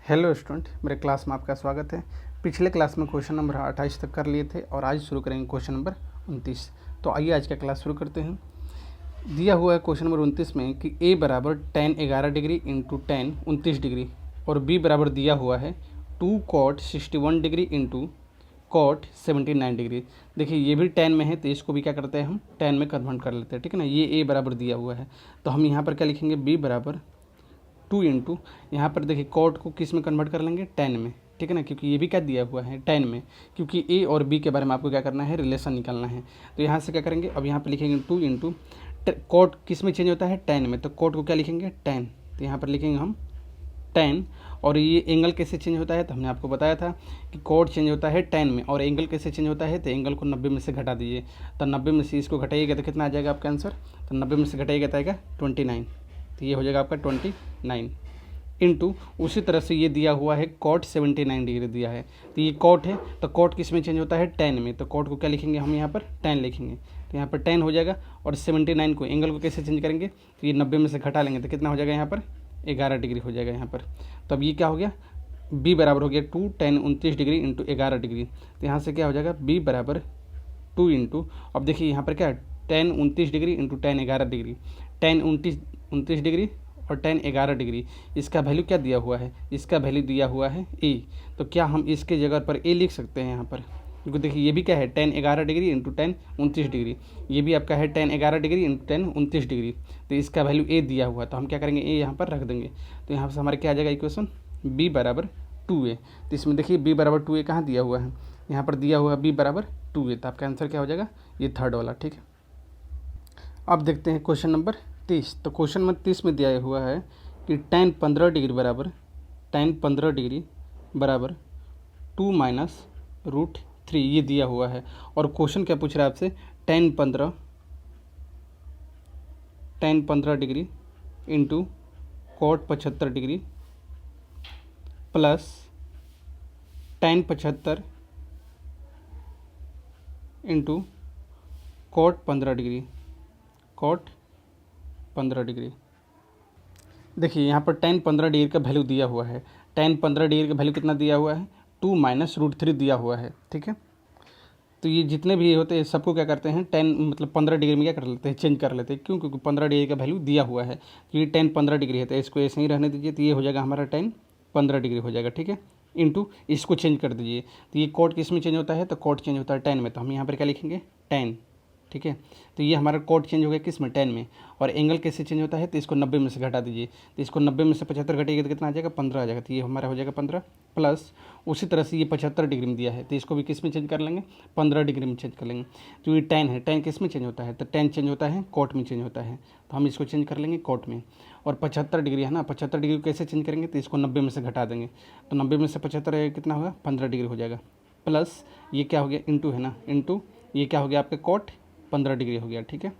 Hello student, मेरे class में आपका स्वागत है। पिछले क्लास में क्वेश्चन नंबर 28 तक कर लिए थे और आज शुरू करेंगे क्वेश्चन नंबर 29। तो आइए आज का क्लास शुरू करते हैं। दिया हुआ है क्वेश्चन नंबर 29 में कि a बराबर tan 11 degree into tan 29 degree और b बराबर दिया हुआ है 2 cot 61 degree into cot 79 degree. देखिए ये भी tan में है तो इसको भी क्या करते हैं हम tan में कन्वर्ट कर लेते हैं, ठीक है ना। ये a बराबर दिया हुआ है तो हम यहाँ पर क्या लिखेंगे, b बराबर 2 इंटू, यहाँ पर देखिए कॉट को किस में कन्वर्ट कर लेंगे, टेन में, ठीक है ना, क्योंकि ये भी क्या दिया हुआ है टेन में, क्योंकि ए और बी के बारे में आपको क्या करना है, रिलेशन निकालना है। तो यहाँ से क्या करेंगे, अब यहाँ पर लिखेंगे 2 इंटू, कॉट किस में चेंज होता है, टेन में, तो कॉट को क्या लिखेंगे, टेन, तो यहाँ पर लिखेंगे हम टेन। और ये एंगल कैसे चेंज होता है, तो हमने आपको बताया था कि कॉट चेंज होता है टेन में, और एंगल कैसे चेंज होता है, तो एंगल को 90 में से घटा दीजिए, तो 90 में से इसको घटाइएगा तो कितना आ जाएगा आपका आंसर, तो 90 में से घटाइएगा तो आएगा 29, तो ये हो जाएगा आपका 29 इंटू, उसी तरह से ये दिया हुआ है कॉट 79 डिग्री दिया है, तो ये कॉट है, तो कॉट किस में चेंज होता है, टेन में, तो कॉट को क्या लिखेंगे हम यहाँ पर, टेन लिखेंगे, तो यहाँ पर 10 हो जाएगा। और 79 को, एंगल को कैसे चेंज करेंगे, तो ये 90 में से घटा लेंगे तो कितना हो जाएगा यहाँ पर, 11 डिग्री हो जाएगा यहाँ पर। तो अब ये क्या हो गया, बी बराबर हो गया 2 tan 29 डिग्री इंटू 11 डिग्री, तो यहाँ से क्या हो जाएगा, बी बराबर 2 इंटू, अब देखिए यहाँ पर क्या है, tan 29 degree into tan 11 degree, tan 29 degree और tan 11 डिग्री, इसका वैल्यू क्या दिया हुआ है, इसका वैल्यू दिया हुआ है ए, तो क्या हम इसके जगह पर ए लिख सकते हैं यहाँ पर, क्योंकि देखिए ये भी क्या है tan 11 degree into tan 29 degree, ये भी आपका है tan 11 degree into tan 29 degree, तो इसका वैल्यू ए दिया हुआ है, तो हम क्या करेंगे, ए यहाँ पर रख देंगे, तो यहाँ से हमारे क्या आ जाएगा इक्वेशन, बी बराबर 2a। तो इसमें देखिए बी बराबर 2a कहाँ दिया हुआ है, यहाँ पर दिया हुआ है बी बराबर 2a, तो आपका आंसर क्या हो जाएगा, ये थर्ड वाला, ठीक है। अब देखते हैं क्वेश्चन नंबर 30। तो क्वेश्चन नंबर 30 में दिया हुआ है कि tan 15 डिग्री बराबर, tan 15 डिग्री बराबर 2 माइनस रूट 3, ये दिया हुआ है। और क्वेश्चन क्या पूछ रहा है आपसे, tan 15 degree into cot 75 degree plus tan 75 into cot 15 degree, cot 15 degree. देखिए यहाँ पर tan 15 डिग्री का वैल्यू दिया हुआ है, tan 15 डिग्री का वैल्यू कितना दिया हुआ है, 2 माइनस रूट 3 दिया हुआ है, ठीक है। तो ये जितने भी होते हैं सबको क्या करते हैं, 10 मतलब 15 डिग्री में क्या कर लेते हैं, चेंज कर लेते हैं, क्यों, क्योंकि 15 डिग्री का वैल्यू दिया हुआ है, तो ये tan 15 डिग्री है तो इसको ऐसे ही रहने दीजिए, तो ये हो जाएगा हमारा tan 15 डिग्री हो जाएगा, ठीक है, इंटू इसको चेंज कर दीजिए, तो ये कॉट किस में चेंज होता है, तो कॉट चेंज होता है tan में, तो हम यहाँ पर क्या लिखेंगे, tan, ठीक है। तो ये हमारा कॉट चेंज हो गया किस में, 10 में, और एंगल कैसे चेंज होता है, तो इसको 90 में से घटा दीजिए, तो इसको 90 में से 75 घटेगा तो कितना आ जाएगा, 15 आ जाएगा, तो ये हमारा हो जाएगा 15 प्लस, उसी तरह से ये 75 डिग्री में दिया है तो इसको भी किस में चेंज कर लेंगे, 15 डिग्री में चेंज कर लेंगे। तो ये tan है, tan किस में चेंज होता है, तो tan चेंज होता है कॉट में चेंज होता है, तो हम इसको चेंज कर लेंगे कॉट में। और 75 डिग्री है ना, 75 डिग्री को कैसे चेंज करेंगे, तो इसको 90 में से घटा देंगे, तो 90 में से 75 कितना होगा, 15 डिग्री हो जाएगा, प्लस ये क्या हो गया, इंटू है ना, इंटू ये क्या हो गया आपका कॉट 15 डिग्री हो गया, ठीक है।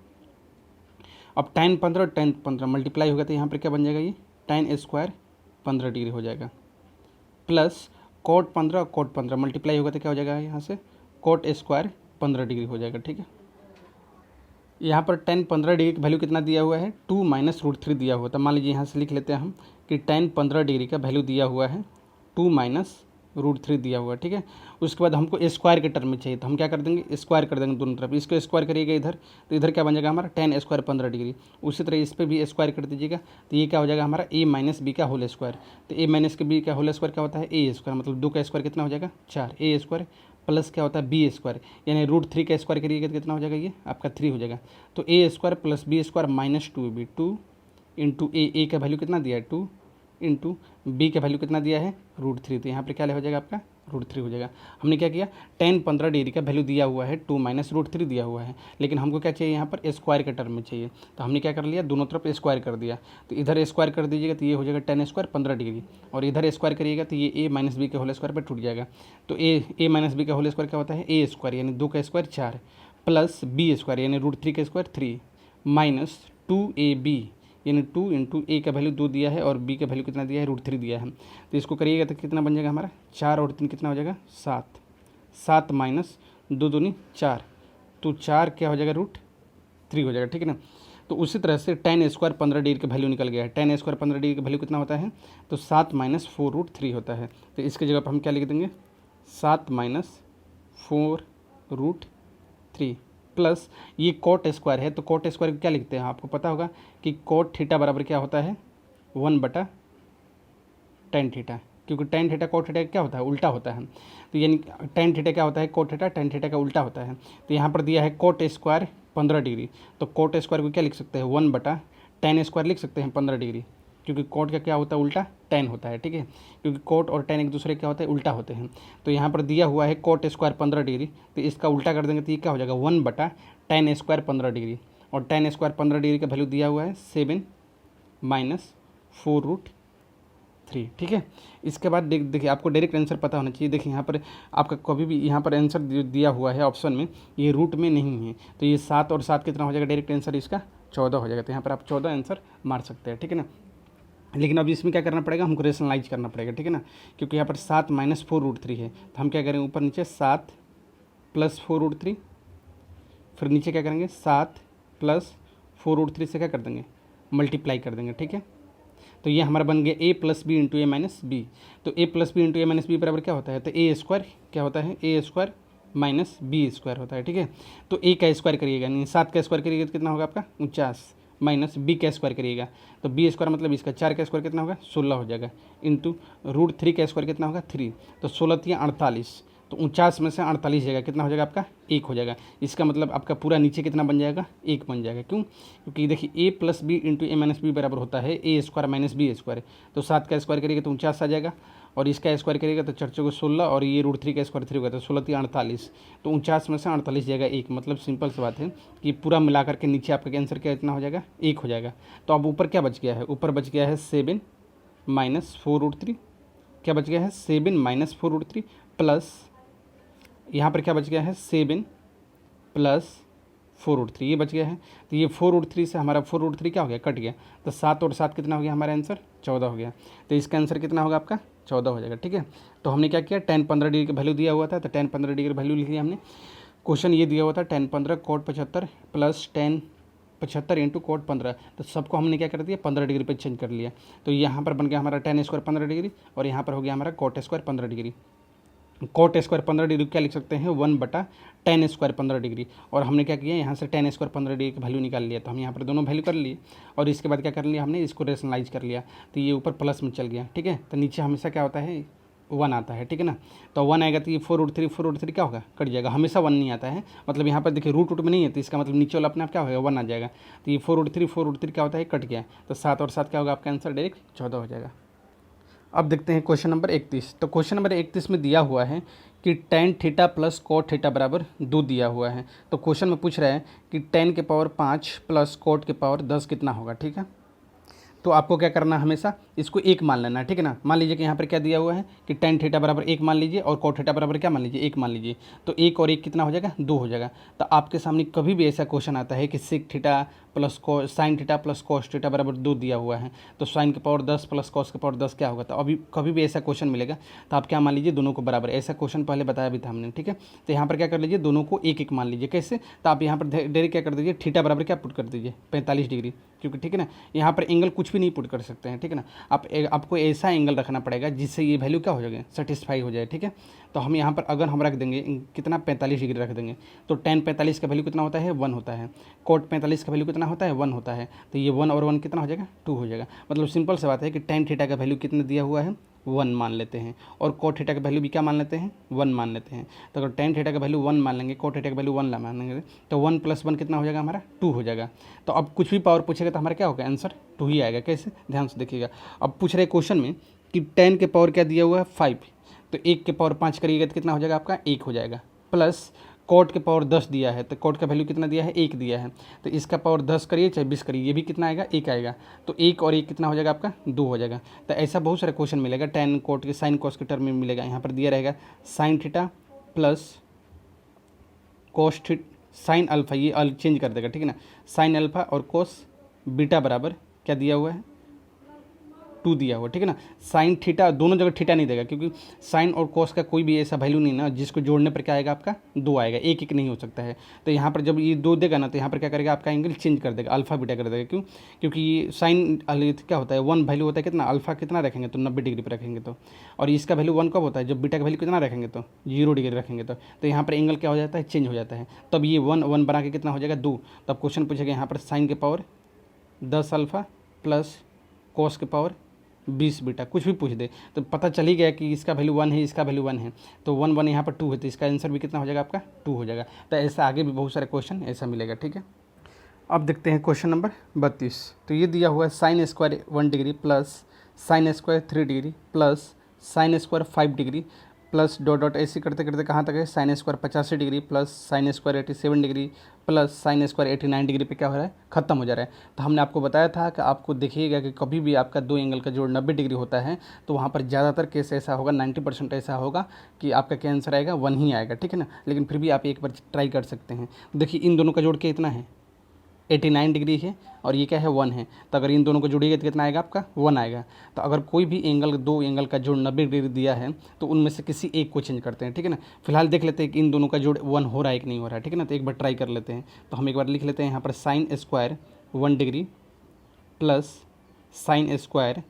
अब tan 15 मल्टीप्लाई हो गया तो यहाँ पर क्या बन जाएगा, ये tan स्क्वायर 15 डिग्री हो जाएगा, प्लस कॉट 15 मल्टीप्लाई होगा तो क्या हो जाएगा, यहाँ से कॉट स्क्वायर 15 डिग्री हो जाएगा, ठीक है। यहाँ पर tan 15 डिग्री का वैल्यू कितना दिया हुआ है, 2 माइनस रूट 3 दिया हुआ, तो मान लीजिए यहाँ से लिख लेते हैं हम कि tan 15 डिग्री का वैल्यू दिया हुआ है 2 माइनस रूट 3 दिया हुआ है, ठीक है। उसके बाद हमको स्क्वायर के टर्म में चाहिए, तो हम क्या कर देंगे, स्क्वायर कर देंगे दोनों तरफ, इसको स्क्वायर करिएगा इधर, तो इधर क्या बन जाएगा हमारा tan स्क्वायर 15 डिग्री, उसी तरह इस पर भी स्क्वायर कर दीजिएगा, तो ये क्या हो जाएगा हमारा a माइनस बी का होल स्क्वायर, तो a माइनस के बी का होल स्क्वायर क्या होता है, a स्क्वायर, मतलब 2 का स्क्वायर कितना हो जाएगा 4, a स्क्वायर प्लस क्या होता है बी स्क्वायर, यानी रूट 3 का स्क्वायर करिएगा तो कितना हो जाएगा, ये आपका 3 हो जाएगा, तो a square plus B square minus 2b, 2 into A का वैल्यू कितना दिया है 2 इंटू बी का वैल्यू कितना दिया है रूट 3, तो यहाँ पर क्या हो जाएगा आपका रूट 3 हो जाएगा। हमने क्या किया, tan 15 डिग्री का वैल्यू दिया हुआ है 2 माइनस रूट 3 दिया हुआ है, लेकिन हमको क्या चाहिए यहाँ पर स्क्वायर के टर्म में चाहिए, तो हमने क्या कर लिया, दोनों तरफ स्क्वायर कर दिया, तो इधर स्क्वायर कर दीजिएगा तो ये हो जाएगा tan स्क्वायर 15 डिग्री, और इधर स्क्वायर करिएगा तो ये a माइनस बी के होल स्क्वायर पर टूट जाएगा, तो a माइनस बी का होल स्क्वायर क्या होता है, a स्क्वायर यानी 2 का स्क्वायर 4 प्लस बी स्क्वायर यानी रूट 3 का स्क्वायर 3 माइनस 2ab यानी 2 इंटू ए का वैल्यू 2 दिया है और बी का वैल्यू कितना दिया है, रूट 3 दिया है, तो इसको करिएगा तो कितना बन जाएगा हमारा 4 और 3 कितना हो जाएगा 7, 7 माइनस 2 दूनी 4, तो 4 क्या हो जाएगा रूट 3 हो जाएगा, ठीक है ना। तो उसी तरह से tan स्क्वायर 15 डिग्री का वैल्यू निकल गया है। tan स्क्वायर 15 डिग्री का वैल्यू कितना होता है, तो 7 माइनस 4√3 होता है। तो इसके जगह पर हम क्या लिख देंगे, 7 माइनस 4√3 प्लस ये कोट स्क्वायर है, तो कोट स्क्वायर को क्या लिखते हैं, आपको पता होगा कि कोट थीटा बराबर क्या होता है, 1/tan थीटा, क्योंकि tan थीटा कोट थीटा क्या होता है, उल्टा होता है। तो यानी tan थीटा क्या होता है, कोट थीटा tan थीटा का उल्टा होता है। तो यहाँ पर दिया है कोट स्क्वायर 15 डिग्री, तो कोट स्क्वायर को क्या लिख सकते हैं, 1/tan स्क्वायर लिख सकते हैं 15 डिग्री, क्योंकि कोट का क्या होता है, उल्टा tan होता है, ठीक है, क्योंकि कोट और tan एक दूसरे क्या होते हैं, उल्टा होते हैं। तो यहाँ पर दिया हुआ है कोट स्क्वायर 15 डिग्री, तो इसका उल्टा कर देंगे तो ये क्या हो जाएगा, 1/tan स्क्वायर 15 डिग्री, और tan स्क्वायर 15 डिग्री का वैल्यू दिया हुआ है 7 माइनस 4√3, ठीक है। इसके बाद देखिए आपको डायरेक्ट आंसर पता होना चाहिए। देखिए यहाँ पर आपका कभी भी यहाँ पर आंसर दिया हुआ है ऑप्शन में, ये रूट में नहीं है, तो ये 7 और 7 कितना हो जाएगा, डायरेक्ट आंसर इसका 14 हो जाएगा। तो यहाँ पर आप 14 आंसर मार सकते हैं, ठीक है ना। लेकिन अब इसमें क्या करना पड़ेगा, हमको रेशनलाइज करना पड़ेगा, ठीक है ना, क्योंकि यहाँ पर 7 माइनस 4√3 है, तो हम क्या करेंगे, ऊपर नीचे 7 प्लस 4√3, फिर नीचे क्या करेंगे 7 प्लस 4√3 से क्या कर देंगे, मल्टीप्लाई कर देंगे, ठीक है। तो ये हमारा बन गया a plus B into A minus B. तो a plus B into A minus B बराबर क्या होता है, तो ए स्क्वायर क्या होता है, A square minus B square होता है, ठीक है। तो a का स्क्वायर करिएगा, नहीं 7 का स्क्वायर करिएगा तो कितना होगा आपका 49, माइनस बी का स्क्वायर करिएगा तो बी स्क्वायर मतलब इसका 4 का स्क्वायर कितना होगा 16 हो जाएगा, इंटू √3 का स्क्वायर कितना होगा 3, तो 16 48, तो 49 में से 48 जाएगा, कितना हो जाएगा आपका 1 हो जाएगा। इसका मतलब आपका पूरा नीचे कितना बन जाएगा 1 बन जाएगा। क्यों, क्योंकि देखिए a plus B into A minus B बराबर होता है A square minus B square. तो 7 का स्क्वायर करिएगा तो 49 आ जाएगा, और इसका स्क्वायर करिएगा तो 4 को 16, और ये √3 का स्क्वायर 3 होगा तो 16 48, तो 49 में से 48 जाएगा 1। मतलब सिंपल सी बात है कि पूरा मिलाकर के नीचे आपका आंसर क्या इतना हो जाएगा 1 हो जाएगा। तो अब ऊपर क्या बच गया है, ऊपर बच गया है 7 माइनस 4√3, क्या बच गया है 7 माइनस 4√3 प्लस यहाँ पर क्या बच गया है 7 प्लस 4√3, ये बच गया है। तो ये 4√3 से हमारा 4√3 क्या हो गया, कट गया, तो 7 और 7 कितना हो गया हमारा आंसर 14 हो गया। तो इसका आंसर कितना होगा आपका 14 हो जाएगा, ठीक है। तो हमने क्या किया, tan 15 डिग्री का वैल्यू दिया हुआ था, तो tan 15 डिग्री का वैल्यू लिख लिया हमने। क्वेश्चन ये दिया हुआ था tan 15 cot 75 plus tan 75 into cot 15, तो सबको हमने क्या कर दिया 15 डिग्री पे चेंज कर लिया। तो यहाँ पर बन गया हमारा tan स्क्वायर 15 डिग्री, और यहाँ पर हो गया हमारा cot square 15 degree. Coat square 15 degree क्या लिख सकते हैं 1/tan स्क्वायर 15 डिग्री, और हमने क्या किया यहाँ से tan स्क्वायर 15 डिग्री का वैल्यू निकाल लिया। तो हम यहाँ पर दोनों वैल्यू कर लिए, और इसके बाद क्या कर लिया हमने, इसको रेशनलाइज कर लिया, तो ये ऊपर प्लस में चल गया, ठीक है। तो नीचे हमेशा क्या होता है 1 आता है, ठीक है ना। तो 1 आएगा तो ये 4√3 क्या होगा, कट जाएगा, हमेशा 1 नहीं आता है। मतलब यहाँ पर देखिए रूट में नहीं है, तो इसका मतलब नीचे वाला अपने आप क्या होगा 1 आ जाएगा। तो ये 4√3 क्या होता है, कट गया, तो 7 और 7 क्या होगा आपका आंसर डायरेक्ट 14 हो जाएगा। अब देखते हैं क्वेश्चन नंबर 31। तो क्वेश्चन नंबर 31 में दिया हुआ है कि tan theta plus cot theta बराबर 2 दिया हुआ है। तो क्वेश्चन में पूछ रहा है कि tan के पावर 5 प्लस cot के पावर 10 कितना होगा, ठीक है। तो आपको क्या करना है, हमेशा इसको 1 मान लेना है, ठीक है ना। मान लीजिए कि यहाँ पर क्या दिया हुआ है कि tan थीटा बराबर 1 मान लीजिए, और cot थीटा बराबर क्या मान लीजिए 1 मान लीजिए। तो 1 और 1 कितना हो जाएगा 2 हो जाएगा। तो आपके सामने कभी भी ऐसा क्वेश्चन आता है कि sec theta plus sign theta plus cos theta बराबर 2 दिया हुआ है, तो साइन के पावर 10 प्लस cos के पावर 10 क्या होगा। तो अभी कभी भी ऐसा क्वेश्चन मिलेगा तो आप क्या मान लीजिए दोनों को बराबर, ऐसा क्वेश्चन पहले बताया भी था हमने, ठीक है। तो यहाँ पर क्या कर लीजिए दोनों को 1 1 मान लीजिए। कैसे, तो आप यहाँ पर डायरेक्ट क्या कर दीजिए थीटा बराबर क्या पुट कर दीजिए 45 डिग्री, क्योंकि ठीक है ना यहाँ पर एंगल कुछ भी नहीं पुट कर सकते हैं, ठीक है ना। आपको ऐसा एंगल रखना पड़ेगा जिससे ये वैल्यू क्या हो जाएगा सेटिस्फाई हो जाए, ठीक है। तो हम यहाँ पर अगर हम रख देंगे कितना 45 डिग्री रख देंगे, तो tan 45 का वैल्यू कितना होता है 1 होता है, cot 45 का वैल्यू कितना होता है 1 होता है। तो ये 1 और 1 कितना हो जाएगा 2 हो जाएगा। मतलब सिंपल सी बात है कि tan थीटा का वैल्यू कितना दिया हुआ है 1 मान लेते हैं, और cot थीटा का वैल्यू भी क्या मान लेते हैं 1 मान लेते हैं। तो अगर tan थीटा का वैल्यू 1 मान लेंगे, cot थीटा का वैल्यू 1 मान लेंगे, तो 1 + 1 कितना हो जाएगा हमारा 2 हो जाएगा। तो अब कुछ भी पावर पूछेगा तो हमारा क्या होगा आंसर 2 ही आएगा। कैसे, ध्यान से देखिएगा। अब पूछ रहे क्वेश्चन में कि tan के पावर क्या दिया हुआ है 5, तो 1 के पावर 5 करिएगा तो कितना हो जाएगा आपका 1 हो जाएगा, प्लस cot के पावर 10 दिया है, तो cot का वैल्यू कितना दिया है 1 दिया है, तो इसका पावर 10 करिए चाहे 20 करिए, ये भी कितना आएगा 1 आएगा। तो 1 और 1 कितना हो जाएगा आपका 2 हो जाएगा। तो ऐसा बहुत सारे क्वेश्चन मिलेगा tan cot के साइन cos के टर्म में मिलेगा। यहाँ पर दिया रहेगा sign theta plus cos sine alpha, ये चेंज कर देगा, ठीक है ना। साइन अल्फा और कोस बीटा बराबर क्या दिया हुआ है 2 दिया हुआ, ठीक है ना। साइन थीटा दोनों जगह थीटा नहीं देगा, क्योंकि साइन और कोस का कोई भी ऐसा वैल्यू नहीं ना जिसको जोड़ने पर क्या आएगा आपका 2 आएगा, एक एक नहीं हो सकता है। तो यहाँ पर जब ये 2 देगा ना तो यहाँ पर क्या करेगा आपका एंगल चेंज कर देगा, अल्फा बीटा कर देगा। क्यों? क्योंकि साइन क्या होता है 1 वैल्यू होता है कितना, अल्फा कितना रखेंगे तो 90 डिग्री पर रखेंगे तो, और इसका वैल्यू 1 कब होता है जब बीटा का वैल्यू कितना रखेंगे तो 0 डिग्री रखेंगे तो यहाँ पर एंगल क्या हो जाता है चेंज हो जाता है। तब ये 1 1 बना के कितना हो जाएगा 2। तब क्वेश्चन पूछेगा यहाँ पर साइन के पावर 10 अल्फा प्लस कोस के पावर 20 बीटा, कुछ भी पूछ दे तो पता चल ही गया कि इसका वैल्यू 1 है, इसका वैल्यू 1 है, तो 1 1 यहाँ पर 2 है, तो इसका आंसर भी कितना हो जाएगा आपका 2 हो जाएगा। तो ऐसा आगे भी बहुत सारे क्वेश्चन ऐसा मिलेगा, ठीक है। अब देखते हैं क्वेश्चन नंबर 32। तो ये दिया हुआ है sine square 1 degree plus sine square 3 degree plus sine square 5 degree plus dot dot ऐसे करते करते कहाँ तक है sine square 85 degree plus sine square 87 degree plus sine square 89 degree पे क्या हो रहा है खत्म हो जा रहा है। तो हमने आपको बताया था कि आपको देखिएगा कि कभी भी आपका दो एंगल का जोड़ 90 डिग्री होता है तो वहाँ पर ज़्यादातर केस ऐसा होगा, 90% ऐसा होगा कि आपका क्या आंसर आएगा 1 ही आएगा, ठीक है ना। लेकिन फिर भी आप एक बार ट्राई कर सकते हैं। देखिए इन दोनों का जोड़ के इतना है 89 डिग्री है और ये क्या है 1 है, तो अगर इन दोनों को जोड़िएगा तो कितना आएगा आपका 1 आएगा। तो अगर कोई भी एंगल दो एंगल का जोड़ 90 डिग्री दिया है तो उनमें से किसी एक को चेंज करते हैं, ठीक है ना। फिलहाल देख लेते हैं कि इन दोनों का जोड़ 1 हो रहा है कि नहीं हो रहा है, ठीक है ना। तो एक बार ट्राई कर लेते हैं। तो हम एक बार लिख लेते हैं यहाँ पर sine square 1 degree plus sine square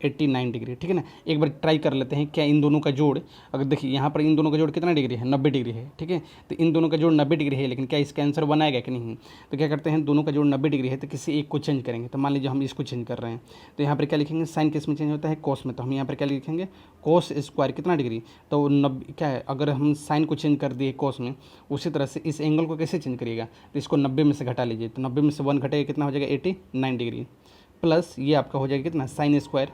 89 degree, ठीक है ना। एक बार ट्राई कर लेते हैं क्या इन दोनों का जोड़, अगर देखिए यहाँ पर इन दोनों का जोड़ कितना डिग्री है 90 डिग्री है, ठीक है। तो इन दोनों का जोड़ 90 डिग्री है, लेकिन क्या इसका आंसर 1 आएगा कि नहीं। तो क्या करते हैं दोनों का जोड़ 90 डिग्री है तो किसी एक को चेंज करेंगे। तो मान लीजिए हम इसको चेंज कर रहे हैं तो यहाँ पर क्या लिखेंगे साइन किस में चेंज होता है कोस में, तो हम यहाँ पर क्या लिखेंगे कोस स्क्वायर कितना डिग्री, तो 90 क्या है अगर हम साइन को चेंज कर दिए कोस में, उसी तरह से इस एंगल को कैसे चेंज करिएगा तो इसको 90 में से घटा लीजिए। तो 90 में से 1 घटेगा कितना हो जाएगा 89 डिग्री प्लस ये आपका हो जाएगा कितना साइन स्क्वायर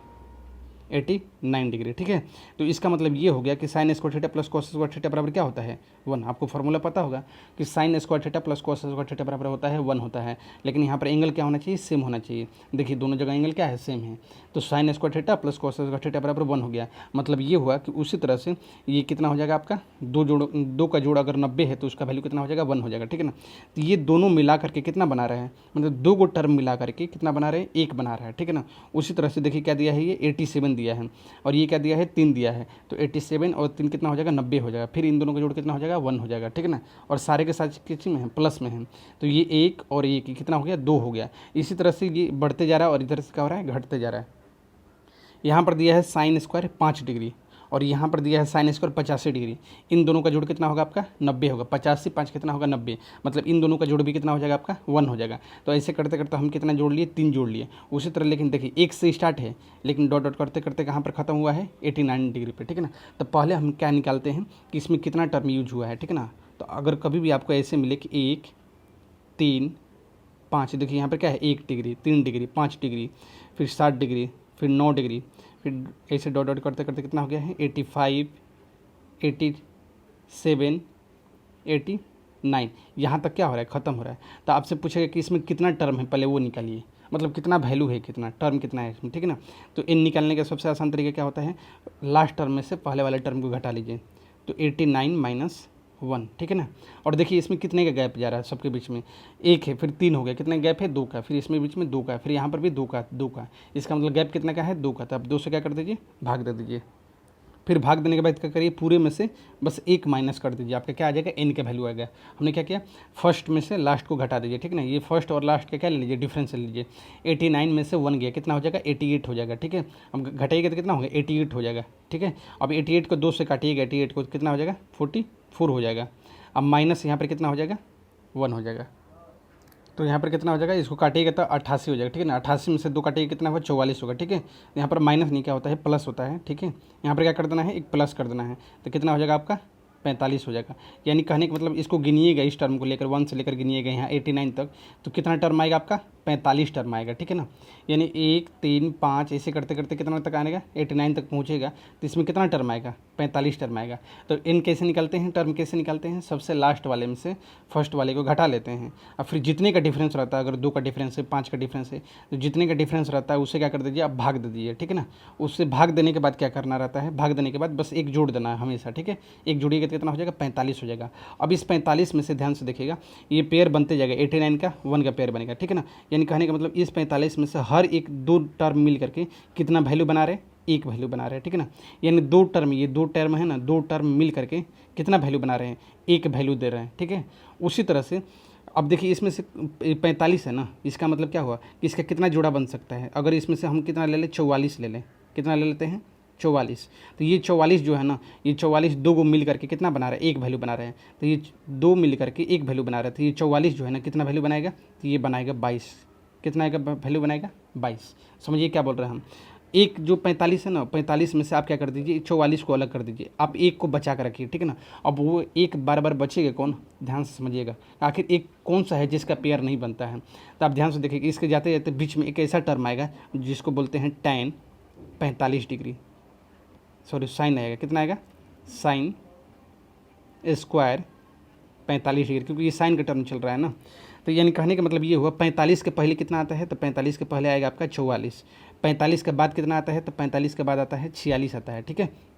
89 डिग्री, ठीक है। तो इसका मतलब ये हो गया कि sine square theta plus cos square theta बराबर क्या होता है 1। आपको फॉर्मूला पता होगा कि sine square theta plus cos square theta बराबर होता है 1 होता है। लेकिन यहाँ पर एंगल क्या होना चाहिए सेम होना चाहिए। देखिए दोनों जगह एंगल क्या है सेम है, तो sine square theta plus cos square theta बराबर 1 हो गया। मतलब ये हुआ कि उसी तरह से ये कितना हो जाएगा आपका दो का जोड़ अगर 90 है तो उसका वैल्यू कितना हो जाएगा 1 हो जाएगा, ठीक है ना। तो ये दोनों मिला करके कितना बना रहे हैं, मतलब 2 टर्म मिला करके कितना बना रहे हैं 1 बना रहा है, ठीक है ना। उसी तरह से देखिए क्या दिया है ये 87 दिया है और ये क्या दिया है 3 दिया है, तो 87 और 3 कितना हो जाएगा 90 हो जाएगा। फिर इन दोनों का जोड़ कितना हो जाएगा 1 हो जाएगा, ठीक है ना। और सारे के साथ किस में है प्लस में है, तो ये 1 और 1 कितना हो गया 2 हो गया। इसी तरह से ये बढ़ते जा रहा है और इधर से क्या हो रहा है घटते जा रहा है। यहाँ पर दिया है साइन स्क्वायर 5 डिग्री और यहाँ पर दिया है साइन स्क्वायर 85 डिग्री। इन दोनों का जोड़ कितना होगा आपका 90 होगा, 50 से 5 कितना होगा 90, मतलब इन दोनों का जोड़ भी कितना हो जाएगा आपका 1 हो जाएगा। तो ऐसे करते करते हम कितना जोड़ लिए 3 जोड़ लिए। उसी तरह लेकिन देखिए 1 से स्टार्ट है लेकिन डॉट डॉट करते करते कहाँ पर खत्म हुआ है 89 डिग्री पे, ठीक है ना। तो पहले हम क्या निकालते हैं कि इसमें कितना टर्म यूज हुआ है, ठीक है ना। तो अगर कभी भी आपको ऐसे मिले कि 1 3 5, देखिए यहाँ पर क्या है 1 डिग्री 3 डिग्री 5 डिग्री फिर 7 डिग्री फिर 9 डिग्री, फिर ऐसे डॉट डॉट करते करते कितना हो गया है 85 87 89, यहाँ तक क्या हो रहा है ख़त्म हो रहा है। तो आपसे पूछेगा कि इसमें कितना टर्म है पहले वो निकालिए, मतलब कितना वैल्यू है कितना टर्म कितना है इसमें, ठीक है ना। तो इन निकालने का सबसे आसान तरीका क्या होता है लास्ट टर्म में से पहले वाले टर्म को घटा लीजिए, तो 89 माइनस 1, ठीक है ना। और देखिए इसमें कितने का गैप जा रहा है सबके बीच में 1 है, फिर 3 हो गया, कितना गैप है 2 का, फिर इसमें बीच में 2 का, फिर यहाँ पर भी 2 का, इसका मतलब गैप कितना का है 2 का। तो आप 2 से क्या कर दीजिए भाग दे दीजिए, फिर भाग देने के बाद क्या करिए पूरे में से बस 1 माइनस कर दीजिए, आपका क्या आ जाएगा n का वैल्यू आएगा। हमने क्या किया फर्स्ट में से लास्ट को घटा दीजिए, ठीक है ना। ये फर्स्ट और लास्ट का क्या ले लीजिए डिफरेंस ले लीजिए, 89 में से 1 गया कितना हो जाएगा 88 हो जाएगा, ठीक है। हम घटाइएगा तो कितना होगा 88 हो जाएगा, ठीक है। अब 88 को 2 से काटिएगा 88 को कितना हो जाएगा 44 हो जाएगा। अब माइनस यहाँ पर कितना हो जाएगा 1 हो जाएगा, तो यहाँ पर कितना हो जाएगा इसको काटिएगा तो 88 हो जाएगा, ठीक है ना। 88 में से 2 काटिएगा कितना होगा 44 होगा, ठीक है। यहाँ पर माइनस नहीं क्या होता है प्लस होता है, ठीक है। यहाँ पर क्या कर देना है एक प्लस कर देना है, तो कितना हो जाएगा आपका 45 हो जाएगा। यानी कहने का मतलब इसको गिनिएगा इस टर्म को लेकर 1 से लेकर गिनिएगा यहाँ 89 तक, तो कितना टर्म आएगा आपका 45 टर्म आएगा, ठीक है ना। यानी 1 3 5 ऐसे करते करते कितना तक आएगा 89 तक पहुँचेगा, तो इसमें कितना टर्म आएगा 45 टर्म आएगा। तो इन कैसे निकलते हैं टर्म कैसे निकालते हैं, सबसे लास्ट वाले में से फर्स्ट वाले को घटा लेते हैं। अब फिर जितने का डिफरेंस रहता है, अगर 2 का डिफरेंस है 5 का डिफरेंस है, तो जितने का डिफरेंस रहता है उससे क्या कर दीजिए आप भाग दे दीजिए, ठीक है ना। उससे भाग देने के बाद क्या करना रहता है, भाग देने के बाद बस एक जोड़ देना है हमेशा, ठीक है। एक जोड़िएगा कितना हो जाएगा 45 हो जाएगा। अब इस 45 में से ध्यान से देखिएगा, ये पेयर बनते जाएगा, 89 का 1 का पेयर बनेगा, ठीक है ना। यानी कहने का मतलब इस 45 में से हर एक 2 टर्म मिल करके कितना वैल्यू बना रहे, एक वैल्यू बना रहे हैं, ठीक है ना। यानी 2 टर्म, ये 2 टर्म है ना, 2 टर्म मिल करके कितना वैल्यू बना रहे हैं, एक वैल्यू दे रहे हैं, ठीक है। उसी तरह से अब देखिए इसमें से 45 है ना, इसका मतलब क्या हुआ कि इसका कितना जोड़ा बन सकता है। अगर इसमें से हम कितना ले लें, 44 ले लें, कितना ले लेते हैं 44। तो ये 44 जो है ना, ये 44 दो को मिल करके कितना बना रहा है, एक वैल्यू बना रहे हैं। तो ये 2 मिल करके एक वैल्यू बना रहे हैं। तो ये 44 जो है ना कितना वैल्यू बनाएगा, तो ये बनाएगा 22। कितना आएगा वैल्यू बनाएगा 22। समझिए क्या बोल रहे हैं हम। एक जो 45 है ना, 45 में से आप क्या कर दीजिए, 44 को अलग कर दीजिए, आप एक को बचा कर रखिए, ठीक है ना। अब वो एक बार बार बचेगा कौन, ध्यान से समझिएगा, आखिर एक कौन सा है जिसका पेयर नहीं बनता है। तो आप ध्यान से देखिए, इसके जाते जाते बीच में एक ऐसा टर्म आएगा जिसको बोलते हैं tan 45 डिग्री, सॉरी साइन आएगा, कितना आएगा साइन स्क्वायर 45 डिग्री, क्योंकि ये साइन का टर्म चल रहा है ना। तो यानी कहने का मतलब ये हुआ 45 के पहले कितना आता है, तो 45 के पहले आएगा आपका 44। 45 के बाद कितना आता है, तो 45 के बाद आता है 46 आता है, ठीक है।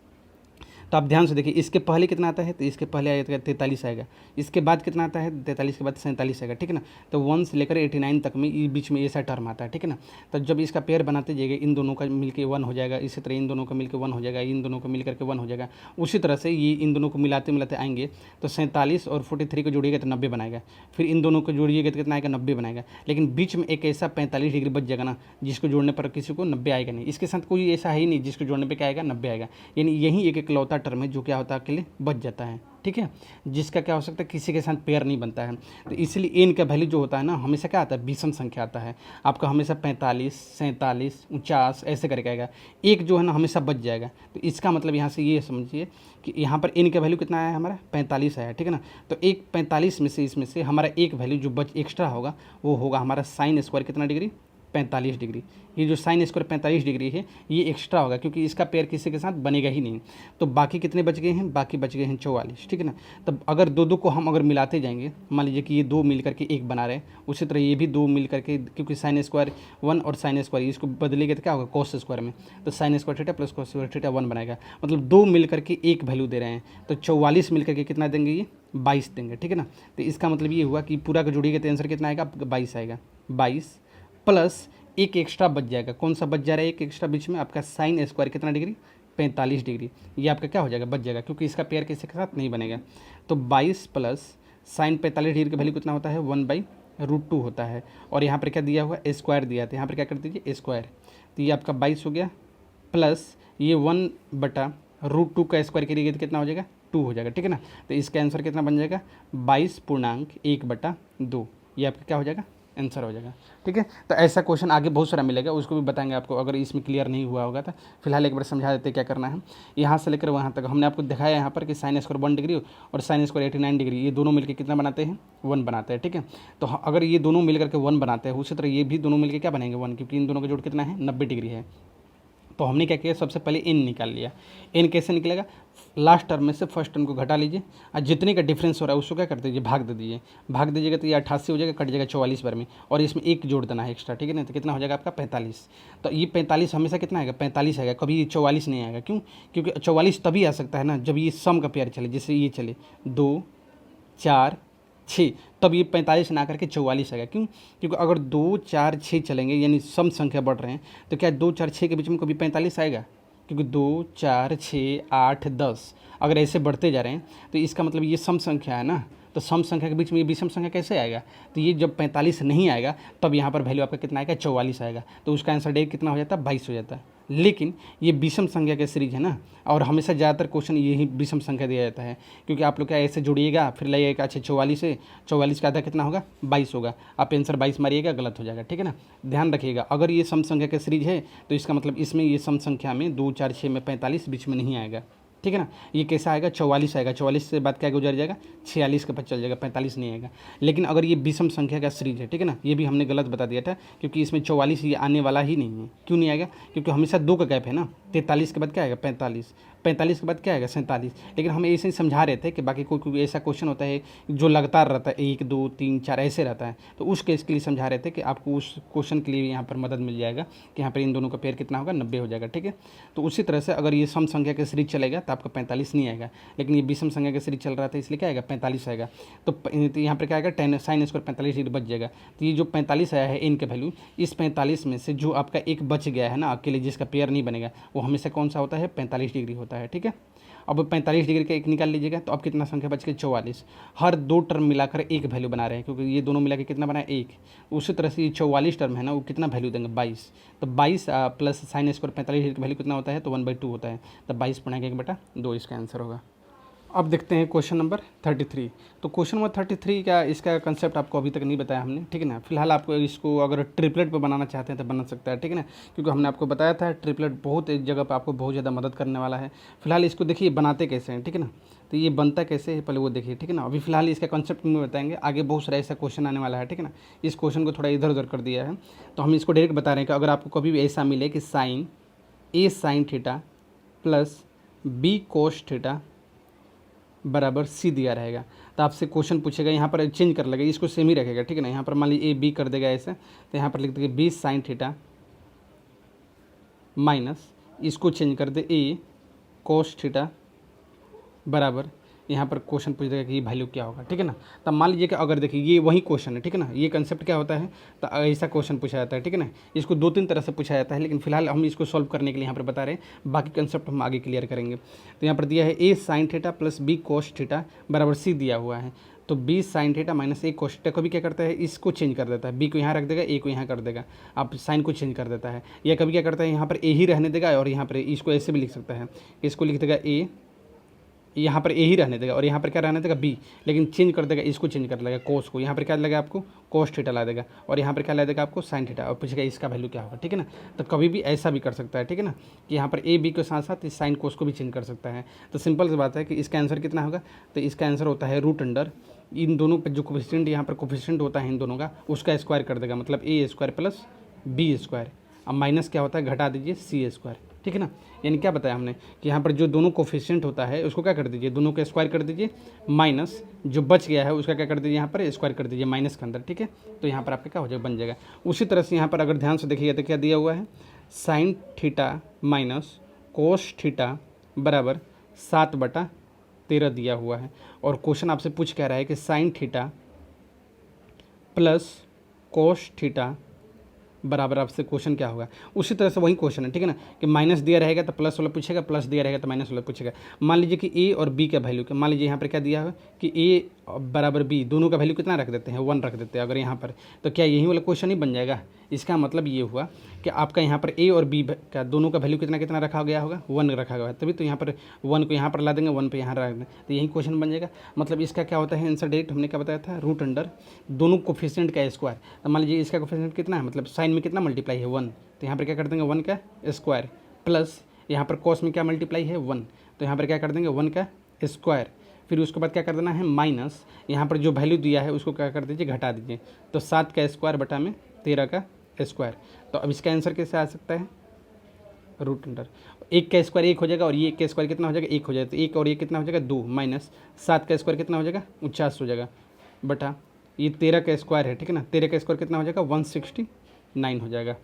तो आप ध्यान से देखिए, इसके पहले कितना आता है, तो इसके पहले आएगा 43 आएगा, इसके बाद कितना आता है 43 के बाद 47 आएगा, ठीक है ना। तो 1 से लेकर 89 तक में ये बीच में ऐसा टर्म आता है, ठीक है ना। तो जब इसका पेयर बनाते जाइएगा, इन दोनों का मिलकर 1 हो जाएगा, इसी तरह इन दोनों का मिलकर 1 हो जाएगा, इन दोनों को मिल करके 1 हो जाएगा। उसी तरह से ये इन दोनों को मिलाते मिलाते आएंगे तो 47 और 43 को जोड़िएगा तो 90 बनाएगा, फिर इन दोनों को जोड़िएगा तो कितना आएगा 90 बनाएगा। लेकिन बीच में एक ऐसा 45 डिग्री बच जाएगा ना, जिसको जोड़ने पर किसी को 90 आएगा नहीं, इसके साथ कोई ऐसा है ही नहीं जिसको जोड़ने पर क्या आएगा 90 आएगा। यानी यही एक इकलौता टर्म है जो क्या होता है के लिए बच जाता है, ठीक है, जिसका क्या हो सकता है किसी के साथ पेयर नहीं बनता है। तो इसलिए एन का वैल्यू जो होता है ना, हमेशा क्या आता है विषम संख्या आता है आपका, हमेशा 45, 47, 49 ऐसे करके आएगा, एक जो है ना हमेशा बच जाएगा। तो इसका मतलब यहाँ से ये समझिए कि यहाँ पर एन का वैल्यू कितना आया है हमारा 45 आया, ठीक है ना। तो एक 45 में से इसमें से हमारा एक वैल्यू जो बच एक्स्ट्रा होगा वो होगा हमारा साइन स्क्वायर कितना डिग्री 45 डिग्री। ये जो साइन स्क्वायर 45 डिग्री है ये एक्स्ट्रा होगा, क्योंकि इसका पेयर किसी के साथ बनेगा ही नहीं। तो बाकी कितने बच गए हैं, बाकी बच गए हैं 44, ठीक है ना। तब अगर दो दो को हम अगर मिलाते जाएंगे, मान लीजिए कि ये 2 मिल करके एक बना रहे हैं, उसी तरह ये भी 2 मिल करके, क्योंकि साइन स्क्वायर 1 और साइन स्क्वायर इसको बदलेंगे तो क्या होगा कॉस स्क्वायर में, तो sine square theta plus cos square theta 1 बनाएगा। मतलब 2 मिल करके एक वैल्यू दे रहे हैं, तो 44 मिल करके कितना देंगे, ये 22 देंगे, ठीक है ना। तो इसका मतलब ये हुआ कि पूरा का जोड़िएगा तो आंसर कितना आएगा, 22 आएगा। 22 प्लस एक एक्स्ट्रा बच जाएगा, कौन सा बच जा रहा है, एक एक्स्ट्रा बीच में आपका साइन स्क्वायर कितना डिग्री 45 डिग्री, ये आपका क्या हो जाएगा बच जाएगा, क्योंकि इसका पेयर किसी के साथ नहीं बनेगा। तो 22 प्लस साइन 45 डिग्री का वैल्यू कितना होता है 1/√2 होता है, और यहाँ पर क्या दिया हुआ स्क्वायर दिया, तो यहाँ पर क्या कर दीजिए स्क्वायर, तो ये आपका 22 हो गया, प्लस ये 1/√2 का स्क्वायर करिएगा तो कितना हो जाएगा 2 हो जाएगा, ठीक है ना। तो इसका आंसर कितना बन जाएगा 22.1/2, ये आपका क्या हो जाएगा आंसर हो जाएगा, ठीक है। तो ऐसा क्वेश्चन आगे बहुत सारा मिलेगा, उसको भी बताएंगे आपको, अगर इसमें क्लियर नहीं हुआ होगा तो फिलहाल एक बार समझा देते क्या करना है। यहाँ से लेकर वहाँ तक हमने आपको दिखाया यहाँ पर कि साइन स्क्वायर 1 डिग्री और साइन स्क्वायर 89 डिग्री, ये दोनों मिलकर कितना बनाते हैं 1 बनाते हैं, ठीक है। तो अगर ये दोनों मिलकर के 1 बनाते हैं, उसी तरह ये भी दोनों मिलकर क्या बनेंगे 1, क्योंकि इन दोनों का जोड़ कितना है 90 डिग्री है। तो हमने क्या किया, सबसे पहले एन निकाल लिया। एन कैसे निकलेगा, लास्ट टर्म में से फर्स्ट टर्म को घटा लीजिए और जितने का डिफरेंस हो रहा है उसको क्या कर दीजिए भाग दे दीजिए, भाग दीजिएगा तो ये 88 हो जाएगा, कट जाएगा 44 बार में, और इसमें एक जोड़ देना है एक्स्ट्रा, ठीक है ना। तो कितना हो जाएगा आपका 45। तो ये 45 हमेशा कितना आएगा 45 आएगा, कभी ये 44 नहीं आएगा। क्यों, क्योंकि 44 तभी आ सकता है ना जब ये सम का पेयर चले, जैसे ये चले 2 4 6, तब ये 45 ना करके 44 आएगा। क्यों, क्योंकि अगर 2 4 6 चलेंगे यानी सम संख्या बढ़ रहे हैं, तो क्या 2 4 6 के बीच में कभी 45 आएगा, क्योंकि 2 4 6 8 10 अगर ऐसे बढ़ते जा रहे हैं तो इसका मतलब ये सम संख्या है ना, तो सम संख्या के बीच में ये विषम संख्या कैसे आएगा। तो ये जब 45 नहीं आएगा तब यहाँ पर वैल्यू आपका कितना आएगा 44 आएगा, तो उसका आंसर डायरेक्ट कितना हो जाता है 22 हो जाता है। लेकिन ये विषम संख्या का सीरीज है ना, और हमेशा ज़्यादातर क्वेश्चन यही विषम संख्या दिया जाता है, क्योंकि आप लोग क्या ऐसे जोड़िएगा फिर लाइएगा, अच्छा 44 से 44 का आधा कितना होगा 22 होगा, आप आंसर 22 मारिएगा गलत हो जाएगा, ठीक है ना। ध्यान रखिएगा, अगर ये सम संख्या का सीरीज है तो इसका मतलब इसमें ये सम संख्या में 2 4 6 में 45 बीच में नहीं आएगा, ठीक है ना। ये कैसा आएगा 44 आएगा, 44 से बाद क्या गुजर जाएगा 46 के पास चल जाएगा, 45 नहीं आएगा। लेकिन अगर ये विषम संख्या का सीरीज है, ठीक है ना, ये भी हमने गलत बता दिया था, क्योंकि इसमें 44 ये आने वाला ही नहीं है। क्यों नहीं आएगा, क्योंकि हमेशा 2 का गैप है ना, 43 के बाद क्या आएगा 45, 45 के बाद क्या आएगा 47। लेकिन हम ऐसे ही समझा रहे थे कि बाकी कोई ऐसा क्वेश्चन होता है जो लगातार रहता है 1 2 3 4 ऐसे रहता है, तो उस केस के लिए समझा रहे थे कि आपको उस क्वेश्चन के लिए यहाँ पर मदद मिल जाएगा कि यहाँ पर इन दोनों का पेयर कितना होगा 90 हो जाएगा। ठीक है, तो उसी तरह से अगर ये सम संख्या के सीरीज चलेगा तो आपका 45 नहीं आएगा, लेकिन ये विषम संख्या के सीरीज चल रहा था इसलिए क्या आएगा 45 आएगा। तो यहाँ पर क्या आएगा tan sin स्क्वायर 45 डिग्री बच जाएगा। तो ये जो 45 आया है n के वैल्यू, इस 45 में से जो आपका एक बच गया है ना अकेले जिसका पेयर नहीं बनेगा वो हमेशा कौन सा होता है 45 डिग्री होता है। ठीक है, अब 45 डिग्री का एक निकाल लीजिएगा तो अब कितना संख्या बच गया 44। हर दो टर्म मिलाकर एक वैल्यू बना रहे हैं क्योंकि ये दोनों मिला के कितना बना है 1। उसी तरह से ये 44 टर्म है ना वो कितना वैल्यू देंगे 22। तो 22 प्लस साइन स्क्वायर 45 डिग्री का वैल्यू कितना होता है तो 1/2 होता है। तो 22 पढ़ेंगे 1/2 इसका आंसर होगा। अब देखते हैं क्वेश्चन नंबर 33। तो क्वेश्चन नंबर 33 का इसका कंसेप्ट आपको अभी तक नहीं बताया हमने। ठीक है ना, फिलहाल आपको इसको अगर ट्रिपलेट पे बनाना चाहते हैं तो बना सकता है। ठीक है ना, क्योंकि हमने आपको बताया था ट्रिपलेट बहुत एक जगह पे आपको बहुत ज़्यादा मदद करने वाला है। फिलहाल इसको देखिए बनाते कैसे हैं। ठीक है ना, तो ये बनता कैसे है पहले वो देखिए। ठीक है ना, अभी फिलहाल इसका कंसेप्ट में बताएंगे, आगे बहुत सारा ऐसा क्वेश्चन आने वाला है। ठीक है ना, इस क्वेश्चन को थोड़ा इधर उधर कर दिया है तो हम इसको डायरेक्ट बता रहे हैं कि अगर आपको कभी भी ऐसा मिले कि sine a sin theta plus b cos theta बराबर सी दिया रहेगा तो आपसे क्वेश्चन पूछेगा, यहाँ पर चेंज कर लेगा, इसको सेम ही रखेगा। ठीक है ना, यहाँ पर मान लीजिए ए बी कर देगा ऐसे, तो यहाँ पर लिख देगा बी साइन थीटा माइनस इसको चेंज कर दे ए कोस थीटा बराबर, यहाँ पर क्वेश्चन पूछ देगा कि ये वैल्यू क्या होगा। ठीक है ना, तब मान लीजिए कि अगर देखिए ये वही क्वेश्चन है। ठीक है ना, ये कंसेप्ट क्या होता है तो ऐसा क्वेश्चन पूछा जाता है। ठीक है ना, इसको 2-3 तरह से पूछा जाता है, लेकिन फिलहाल हम इसको सॉल्व करने के लिए यहाँ पर बता रहे हैं, बाकी कंसेप्ट हम आगे क्लियर करेंगे। तो यहाँ पर दिया है A sine theta plus B cos theta बराबर सी दिया हुआ है। तो B sine theta minus A cos theta को भी क्या करता है इसको चेंज कर देता है, बी को यहाँ रख देगा ए को यहाँ कर देगा, आप साइन को चेंज कर देता है। या कभी क्या करता है यहाँ पर ए ही रहने देगा और यहाँ पर इसको ऐसे भी लिख सकता है, इसको लिख देगा ए, यहाँ पर ए ही रहने देगा और यहाँ पर क्या रहने देगा बी, लेकिन चेंज कर देगा, इसको चेंज कर देगा कोस को, यहाँ पर क्या लगेगा आपको कोस थीटा ला देगा और यहाँ पर क्या ला देगा आपको साइन थीटा और पूछेगा इसका वैल्यू क्या होगा। ठीक है ना, तो कभी भी ऐसा भी कर सकता है। ठीक है ना, कि यहाँ पर ए बी के साथ साथ इस साइन कोस को भी चेंज कर सकता है। तो सिंपल सी बात है कि इसका आंसर कितना होगा, तो इसका आंसर होता है रूट अंडर इन दोनों पर जो कोफिशिएंट यहाँ पर कोफिशिएंट होता है इन दोनों का उसका स्क्वायर कर देगा, मतलब ए स्क्वायर प्लस बी स्क्वायर। अब माइनस क्या होता है घटा दीजिए सी स्क्वायर। ठीक है ना, यानी क्या बताया हमने कि यहाँ पर जो दोनों कोफिशिएंट होता है उसको क्या कर दीजिए दोनों का स्क्वायर कर दीजिए, माइनस जो बच गया है उसका क्या कर दीजिए यहाँ पर स्क्वायर कर दीजिए माइनस के अंदर। ठीक है, तो यहाँ पर आपका क्या हो जाएगा बन जाएगा। उसी तरह से यहाँ पर अगर ध्यान से देखिएगा तो क्या दिया हुआ है sign theta minus cos theta बराबर 7/13 दिया हुआ है और क्वेश्चन आपसे पूछ क्या रहा है कि sign theta plus cos theta बराबर आपसे क्वेश्चन क्या होगा। उसी तरह से वही क्वेश्चन है। ठीक है ना, कि माइनस दिया रहेगा तो प्लस वाला पूछेगा, प्लस दिया रहेगा तो माइनस वाला पूछेगा। मान लीजिए कि ए और बी का वैल्यू, मान लीजिए यहाँ पर क्या दिया है कि ए बराबर बी दोनों का वैल्यू कितना रख देते हैं 1 रख देते हैं अगर यहाँ पर, तो क्या यही वाला क्वेश्चन ही बन जाएगा। इसका मतलब ये हुआ कि आपका यहाँ पर ए और बी का दोनों का वैल्यू कितना कितना रखा गया होगा 1 रखा गया है, तभी तो यहाँ पर 1 को यहाँ पर ला देंगे 1 पे यहाँ रख देंगे तो यही क्वेश्चन बन जाएगा। मतलब इसका क्या होता है आंसर डायरेक्ट हमने क्या बताया था रूट अंडर दोनों कोफिशिएंट का स्क्वायर। तो मान लीजिए इसका कोफिशिएंट कितना है मतलब साइन में कितना मल्टीप्लाई है 1, तो यहाँ पर क्या कर देंगे 1 का स्क्वायर प्लस यहाँ पर कॉस में क्या मल्टीप्लाई है 1, तो यहाँ पर क्या कर देंगे 1 का स्क्वायर, फिर उसके बाद क्या कर देना है माइनस यहाँ पर जो वैल्यू दिया है उसको क्या कर दीजिए घटा दीजिए, तो 7 का स्क्वायर बटा में 13 का स्क्वायर। तो अब इसका आंसर कैसे आ सकता है रूट अंडर 1 का स्क्वायर 1 हो जाएगा और ये 1 का स्क्वायर कितना हो जाएगा 1 हो जाएगा, तो 1 और 1 कितना हो जाएगा 2 माइनस 7 का स्क्वायर कितना हो जाएगा 49 हो जाएगा बटा ये 13 का स्क्वायर है। ठीक है ना, 13 का स्क्वायर कितना हो जाएगा 169 हो जाएगा।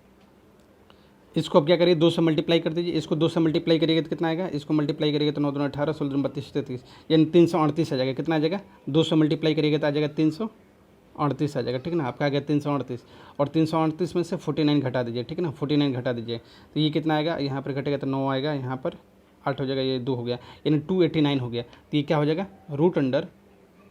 इसको अब क्या करिए 2 से मल्टीप्लाई कर दीजिए, इसको 2 से मल्टीप्लाई करिएगा तो कितना आएगा, इसको मल्टीप्लाई करिएगा तो 9 दूना 18 16 दूना 32 33 यानी 338 आ जाएगा। कितना आ जाएगा 2 से मल्टीप्लाई करिएगा तो आ जाएगा 338 आ जाएगा। ठीक है ना, आपका आ गया 338 और 338 में से 49 घटा दीजिए। ठीक है ना, 49 घटा दीजिए तो ये कितना आएगा, यहाँ पर घटेगा तो 9 आएगा, यहाँ पर 8 हो जाएगा, ये 2 हो गया यानी 289 हो गया। तो ये क्या हो जाएगा रूट अंडर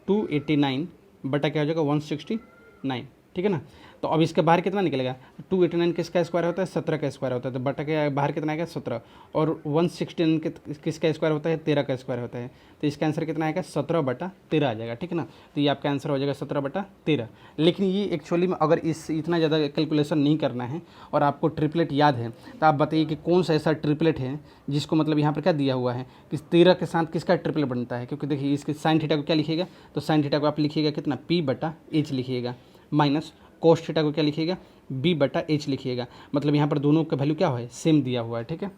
289 बटा क्या हो जाएगा 169। ठीक है ना, तो अब इसके बाहर कितना निकलेगा 289 किसका स्क्वायर होता है 17 का स्क्वायर होता है, तो बटा के बाहर कितना आएगा 17 और 169 किसका स्क्वायर होता है 13 का स्क्वायर होता है, तो इसका आंसर कितना आएगा 17/13 आ जाएगा। ठीक है ना, तो ये आपका आंसर हो जाएगा 17/13। लेकिन ये एक्चुअली में अगर इस इतना ज़्यादा कैलकुलेशन नहीं करना है और आपको ट्रिपलेट याद है तो आप बताइए कि कौन सा ऐसा ट्रिपलेट है जिसको मतलब यहाँ पर क्या दिया हुआ है कि 13 के साथ किसका ट्रिपलेट बनता है, क्योंकि देखिए इसके साइन थीटा को क्या लिखिएगा तो साइन थीटा को आप लिखिएगा कितना P/H लिखिएगा माइनस कोस थीटा को क्या लिखिएगा B/H लिखिएगा, मतलब यहाँ पर दोनों का वैल्यू क्या है सेम दिया हुआ है। ठीक है,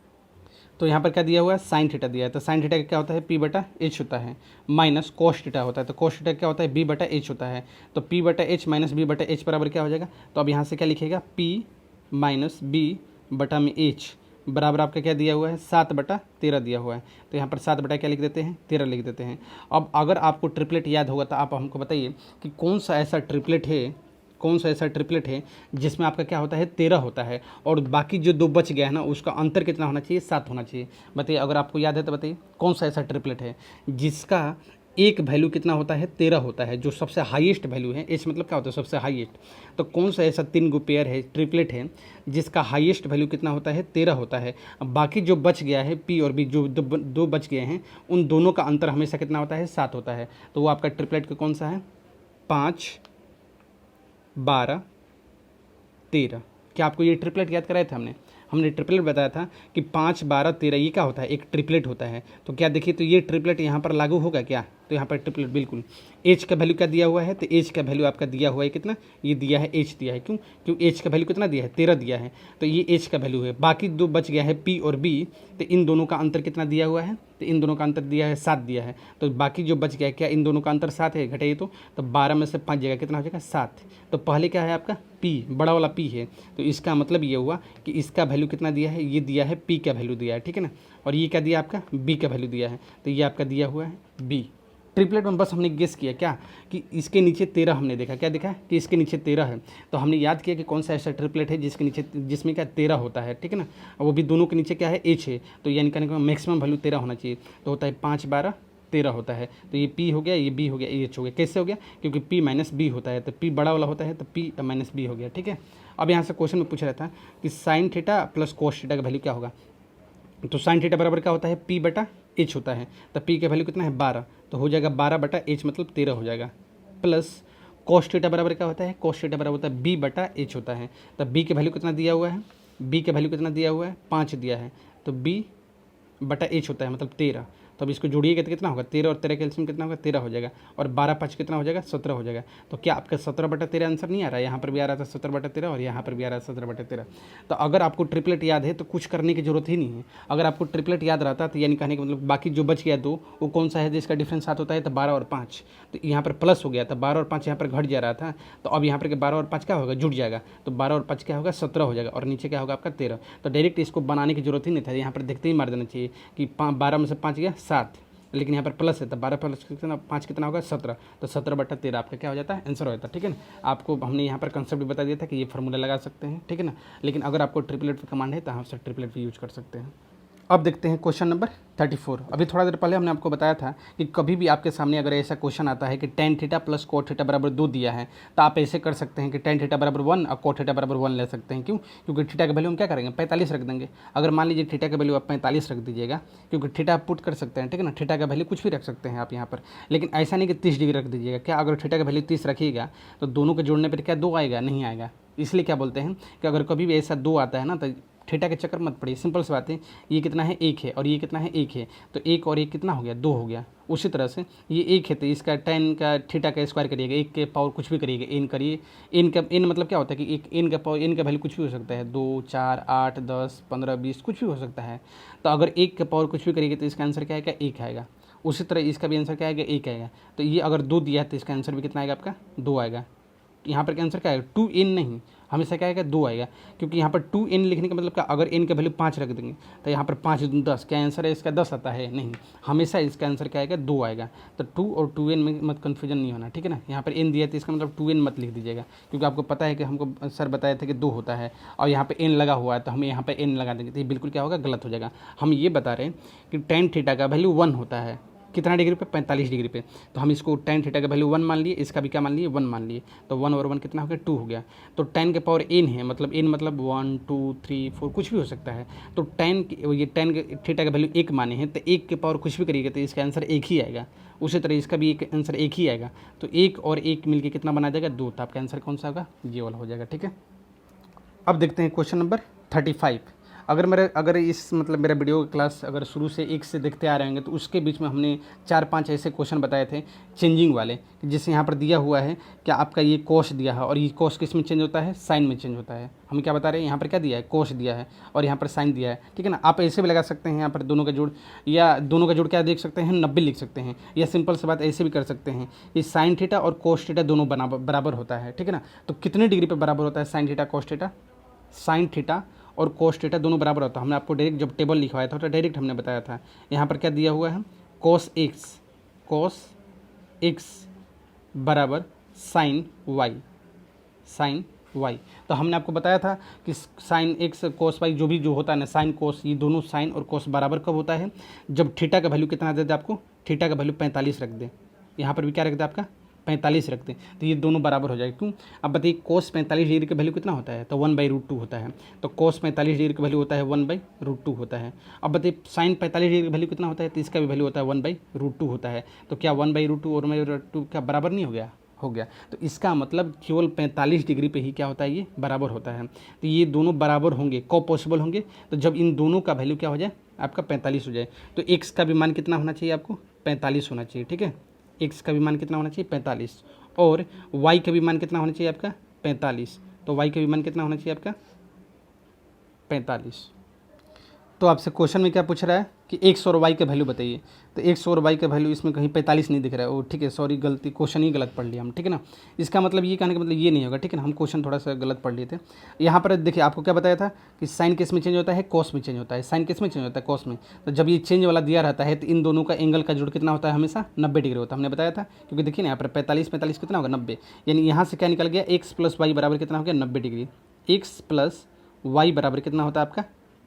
तो यहाँ पर क्या दिया हुआ है, साइन थीटा दिया है, तो साइन थीटा क्या होता है, पी बटा एच होता है, माइनस कोस थीटा होता है, तो कोस थीटा क्या होता है, बी बटा एच होता है, तो पी बटा एच माइनस बी बटा एच बराबर क्या हो जाएगा, तो अब यहाँ से क्या लिखेगा, पी माइनस बी बटा में एच बराबर आपका क्या दिया हुआ है, 7/13 दिया हुआ है, तो यहाँ पर 7 बटा क्या लिख देते हैं, 13 लिख देते हैं। अब अगर आपको ट्रिपलेट याद होगा तो आप हमको बताइए कि कौन सा ऐसा ट्रिपलेट है जिसमें आपका क्या होता है, 13 होता है और बाकी जो 2 बच गया है ना उसका अंतर कितना होना चाहिए, 7 होना चाहिए। बताइए, अगर आपको याद है तो बताइए कौन सा ऐसा ट्रिपलेट है जिसका एक वैल्यू कितना होता है, 13 होता है, जो सबसे हाईएस्ट वैल्यू है, एच मतलब क्या होता है, सबसे हाईएस्ट। तो कौन सा ऐसा 3 गो पेयर है, ट्रिपलेट है जिसका हाईएस्ट वैल्यू कितना होता है, 13 होता है। अब बाकी जो बच गया है पी और बी, जो दो बच गए हैं उन दोनों का अंतर हमेशा कितना होता है, 7 होता है। तो वो आपका ट्रिपलेट का कौन सा है, 5, 12, 13। क्या आपको ये ट्रिपलेट याद कराया था हमने ट्रिपलेट बताया था कि 5, 12, 13 ये क्या होता है, एक ट्रिपलेट होता है। तो क्या देखिए, तो ये ट्रिपलेट यहाँ पर लागू होगा क्या, तो यहाँ पर ट्रिपलेट बिल्कुल। एच का वैल्यू क्या दिया हुआ है, तो एच का वैल्यू आपका दिया हुआ है कितना, ये दिया है एच दिया है, क्यों एच का वैल्यू कितना दिया है, 13 दिया है, तो ये एच का वैल्यू है। बाकी 2 बच गया है पी और बी, तो इन दोनों का अंतर कितना दिया हुआ है, तो इन दोनों का अंतर दिया है 7 दिया है। तो बाकी जो बच गया है, क्या इन दोनों का अंतर 7 है, घटाइए तो 12 में से 5 जगह कितना हो जाएगा, 7। तो पहले क्या है आपका पी, बड़ा वाला पी है, तो इसका मतलब ये हुआ कि इसका वैल्यू कितना दिया है, ये दिया है पी का वैल्यू दिया है, ठीक है ना, और ये क्या दिया आपका बी का वैल्यू दिया है, तो ये आपका दिया हुआ है बी। ट्रिपलेट में बस हमने गेस किया क्या कि इसके नीचे 13 हमने देखा, क्या देखा कि इसके नीचे 13 है, तो हमने याद किया कि कौन सा ऐसा ट्रिपलेट है जिसके नीचे, जिसमें क्या 13 होता है, ठीक है ना, और वो भी दोनों के नीचे क्या है, एच है, तो यानी कहने का मैक्सिमम वैल्यू 13 होना चाहिए। तो होता है 5, 12, 13 होता है, तो ये पी हो गया, ये बी हो गया, ये एच हो गया। कैसे हो गया, क्योंकि पी माइनस बी होता है, तो पी बड़ा वाला होता है, तो पी माइनस बी हो गया, ठीक है। अब यहाँ से क्वेश्चन में पूछ रहा था कि sign theta plus cos theta का वैल्यू क्या होगा, तो साइन थीटा बराबर क्या होता है, पी बटा एच होता है, तो पी का वैल्यू कितना है, 12, तो हो जाएगा 12 बटा एच मतलब 13 हो जाएगा, प्लस कोस थीटा बराबर क्या होता है, कोस थीटा बराबर होता है बी बटा एच होता है, तो बी का वैल्यू कितना दिया हुआ है, बी का वैल्यू कितना दिया हुआ है, 5 दिया है, तो बी बटा एच होता है मतलब 13। तो अब इसको जोड़िएगा तो कितना होगा, 13 और 13 कैल्शियम कितना होगा, 13 हो जाएगा, और 12, 5 कितना हो जाएगा, 17 हो जाएगा। तो क्या आपका 17/13 आंसर नहीं आ रहा है, यहाँ पर भी आ रहा था 17/13 और यहाँ पर भी आ रहा है 17/13। तो अगर आपको ट्रिपलेट याद है तो कुछ करने की जरूरत ही नहीं है। अगर आपको ट्रिपलेट याद रहता तो यानी कहने का मतलब बाकी जो बच गया 2 वो कौन सा है जिसका डिफरेंस 7 होता है, तो 12 और 5, तो यहाँ पर प्लस हो गया था, 12 और 5 यहाँ पर घट जा रहा था, तो अब यहाँ पर 12 और 5 क्या होगा, जुड़ जाएगा, तो 12 और 5 क्या होगा, 17 हो जाएगा, और नीचे क्या होगा आपका 13। तो डायरेक्ट इसको बनाने की जरूरत ही नहीं था, यहाँ पर देखते ही मार देना चाहिए कि 12 में से 5 गया 7, लेकिन यहाँ पर प्लस है, तो 12 प्लस कितना, 5 कितना होगा, 17, तो 17/13 आपका क्या हो जाता है, आंसर हो जाता है, ठीक है ना। आपको हमने यहाँ पर कंसेप्ट भी बता दिया था कि ये फार्मूला लगा सकते हैं, ठीक है ना, लेकिन अगर आपको ट्रिपलेट पर कमांड है तो आप सब ट्रिपलेट भी यूज कर सकते हैं। अब देखते हैं क्वेश्चन नंबर 34। अभी थोड़ा देर पहले हमने आपको बताया था कि कभी भी आपके सामने अगर ऐसा क्वेश्चन आता है कि tan theta plus cot theta बराबर 2 दिया है, तो आप ऐसे कर सकते हैं कि tan थीटा बराबर 1 और कोट थीटा बराबर 1 ले सकते हैं। क्यों, क्योंकि थीटा का वैल्यू हम क्या करेंगे, 45 रख देंगे। अगर मान लीजिए थीटा का वैल्यू आप 45 रख दीजिएगा, क्योंकि थीटा आप पुट कर सकते हैं, ठीक है ना, थीटा का वैल्यू कुछ भी रख सकते हैं आप यहाँ पर, लेकिन ऐसा नहीं कि 30 डिग्री रख दीजिएगा। क्या अगर थीटा का वैल्यू 30 रखिएगा तो दोनों के जोड़ने पर क्या 2 आएगा, नहीं आएगा। इसलिए क्या बोलते हैं कि अगर कभी भी ऐसा 2 आता है ना तो थीटा के चक्कर मत पड़िए, सिंपल सी बात है, ये कितना है 1 है और ये कितना है 1 है, तो 1 और 1 कितना हो गया, 2 हो गया। उसी तरह से ये 1 है तो इसका tan का थीटा का स्क्वायर करिएगा, 1 के पावर कुछ भी करिएगा, n करिए, n का n मतलब क्या होता है कि एक n का पावर, n का वैल्यू कुछ भी हो सकता है, 2, 4, 8, 10, 15, 20 कुछ भी हो सकता है। तो अगर 1 का पावर कुछ भी करिएगा तो इसका आंसर क्या आएगा, 1 आएगा। उसी तरह इसका भी आंसर क्या आएगा, 1 आएगा। तो ये अगर 2 दिया है तो इसका आंसर भी कितना आएगा आपका, 2 आएगा। यहाँ पर क्या आंसर क्या आएगा, 2n नहीं, हमेशा क्या आएगा, 2 आएगा, क्योंकि यहाँ पर 2n लिखने का मतलब क्या, अगर n का वैल्यू 5 रख देंगे तो यहाँ पर 5 दूनी 10, क्या आंसर है इसका 10 आता है, नहीं, हमेशा इसका आंसर क्या आएगा, 2 आएगा। तो 2 और 2n में मत कन्फ्यूजन नहीं होना, ठीक है ना। यहाँ पर n दिया है तो इसका मतलब 2n मत लिख दीजिएगा, क्योंकि आपको पता है कि हमको सर बताया था कि 2 होता है और यहाँ पर n लगा हुआ है, तो हमें यहाँ पर n लगा देंगे तो ये बिल्कुल क्या होगा, गलत हो जाएगा। हम ये बता रहे हैं कि tan थीटा का वैल्यू 1 होता है, कितना डिग्री पे, 45 डिग्री पे, तो हम इसको tan थीटा का वैल्यू 1 मान लिए, इसका भी क्या मान लिए, 1 मान लिए, तो 1 और 1 कितना हो गया, 2 हो गया। तो tan के पावर n है, मतलब n मतलब 1, 2, 3, 4 कुछ भी हो सकता है। तो ये tan थीटा का वैल्यू 1 माने हैं, तो 1 के पावर कुछ भी करिएगा तो इसका आंसर 1 ही आएगा। उसी तरह इसका भी एक आंसर 1 ही आएगा। तो 1 और 1 मिलकर कितना बना जाएगा, 2। तो आपका आंसर कौन सा होगा, ये वाला हो जाएगा, ठीक है। अब देखते हैं क्वेश्चन नंबर 35। अगर इस मतलब मेरा वीडियो क्लास अगर शुरू से एक से देखते आ रहे होंगे तो उसके बीच में हमने 4-5 ऐसे क्वेश्चन बताए थे चेंजिंग वाले, जिससे यहाँ पर दिया हुआ है कि आपका ये कोस दिया है और ये कोस किस में चेंज होता है, साइन में चेंज होता है। हम क्या बता रहे हैं, यहाँ पर क्या दिया है, कोस दिया है और यहाँ पर साइन दिया है, ठीक है ना। आप ऐसे भी लगा सकते हैं यहाँ पर दोनों का जोड़, या दोनों का जोड़ क्या देख सकते हैं, 90 लिख सकते हैं, या सिंपल सी बात ऐसे भी कर सकते हैं, ये साइन थीटा और कोस थीटा दोनों बराबर होता है, ठीक है ना। तो कितने डिग्री पर बराबर होता है sine theta cos theta, sine theta और कोस थीटा दोनों बराबर होता है। हमने आपको डायरेक्ट जब टेबल लिखवाया था तो डायरेक्ट हमने बताया था। यहाँ पर क्या दिया हुआ है, कोस एक्स बराबर साइन वाई, साइन वाई। तो हमने आपको बताया था कि साइन एक्स कोस वाई जो भी जो होता है ना, साइन कोस, ये दोनों साइन और कोस बराबर कब होता है, जब थीटा का वैल्यू कितना दे दे आपको, थीटा का वैल्यू 45 रख दे, यहाँ पर भी क्या रख दे आपका 45 रख दें, तो ये दोनों बराबर हो जाएगा। क्यों, अब बताइए कोस 45 डिग्री का वैल्यू कितना होता है, तो 1/√2 होता है। तो कोस 45 डिग्री का वैल्यू होता है 1/√2 होता है। अब बताइए साइन 45 डिग्री का वैल्यू कितना होता है, तो इसका भी वैल्यू होता है 1/√2 होता है। तो क्या 1/√2 और 1/√2 क्या बराबर नहीं हो गया, हो गया। तो इसका मतलब केवल 45 डिग्री पे ही क्या होता है, ये बराबर होता है। तो ये दोनों बराबर होंगे, कब पॉसिबल होंगे, तो जब इन दोनों का वैल्यू क्या हो जाए, आपका 45 हो जाए। तो एक्स का भी मान कितना होना चाहिए, आपको 45 होना चाहिए, ठीक है। एक्स का भी मान कितना होना चाहिए, 45, और वाई का भी मान कितना होना चाहिए आपका 45। तो वाई का भी मान कितना होना चाहिए आपका 45। तो आपसे क्वेश्चन में क्या पूछ रहा है कि एक्स और वाई का वैल्यू बताइए, तो एक्स और वाई का वैल्यू इसमें कहीं 45 नहीं दिख रहा है। ओ ठीक है, सॉरी गलती, क्वेश्चन ही गलत पढ़ लिया हम, ठीक है ना। इसका मतलब ये कहने का मतलब ये नहीं होगा, ठीक है ना, हम क्वेश्चन थोड़ा सा गलत पढ़ लिए थे। यहाँ पर देखिए आपको क्या बताया था कि साइन किस में चेंज होता है, कोस में चेंज होता है, साइन किस में चेंज होता है, कोस में। तो जब ये चेंज वाला दिया रहता है तो इन दोनों का एंगल का जोड़ कितना होता है, हमेशा 90 डिग्री होता है, हमने बताया था। क्योंकि देखिए ना यहाँ पर 45 कितना होगा 90, यानी यहाँ से क्या निकल गया, एक्स प्लस वाई बराबर कितना हो गया 90 डिग्री। एक्स प्लस वाई बराबर कितना होता है आपका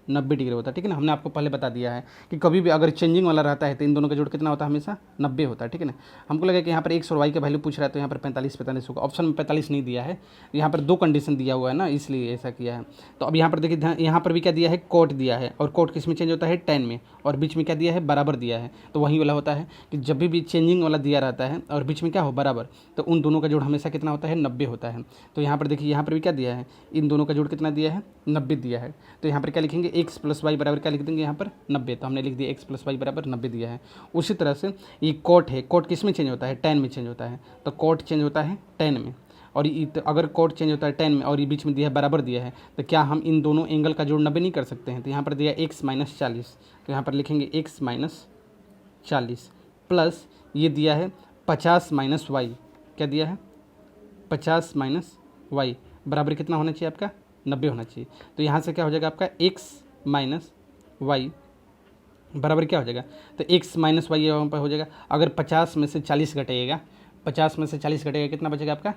90 डिग्री होता है, ठीक है ना। हमने आपको पहले बता दिया है कि कभी भी अगर चेंजिंग वाला रहता है तो इन दोनों का जोड़ कितना होता है, हमेशा 90 होता है, ठीक है ना। हमको लगा कि यहाँ पर एक्स और वाई का वैल्यू पूछ रहा है तो यहाँ पर 45 होगा। ऑप्शन में 45 नहीं दिया है, यहाँ पर 2 कंडीशन दिया हुआ है ना, इसलिए ऐसा किया है। तो अब यहाँ पर देखिए, यहाँ पर भी क्या दिया है, कोट दिया है, और कोट किस में चेंज होता है, टेन में, और बीच में क्या दिया है, बराबर दिया है। तो वही वाला होता है कि जब भी चेंजिंग वाला दिया रहता है और बीच में क्या हो, बराबर, तो उन दोनों का जोड़ हमेशा कितना होता है, 90 होता है। तो यहाँ पर देखिए, यहाँ पर भी क्या दिया है, इन दोनों का जोड़ कितना दिया है, 90 दिया है। तो यहाँ पर क्या लिखेंगे, एक्स प्लस वाई बराबर क्या लिख देंगे यहाँ पर 90। तो हमने लिख दिया एक्स प्लस वाई बराबर 90 दिया है। उसी तरह से ये कोट है, कोट किस में चेंज होता है, टेन में चेंज होता है। तो कोट चेंज होता है टेन में, और तो अगर कोट चेंज होता है 10 में और ये बीच में दिया है बराबर दिया है, तो क्या हम इन दोनों एंगल का जोड़ 90 नहीं कर सकते हैं। तो यहाँ पर दिया x माइनस 40, तो यहाँ पर लिखेंगे x माइनस 40 प्लस ये दिया है 50 माइनस वाई, क्या दिया है 50 माइनस वाई बराबर कितना होना चाहिए आपका 90 होना चाहिए। तो यहाँ से क्या हो जाएगा आपका x माइनस वाई बराबर क्या हो जाएगा, तो x माइनस वाई यहाँ पर हो जाएगा। अगर 50 में से 40 घटेगा, 50 में से 40 घटेगा, कितना बचेगा आपका,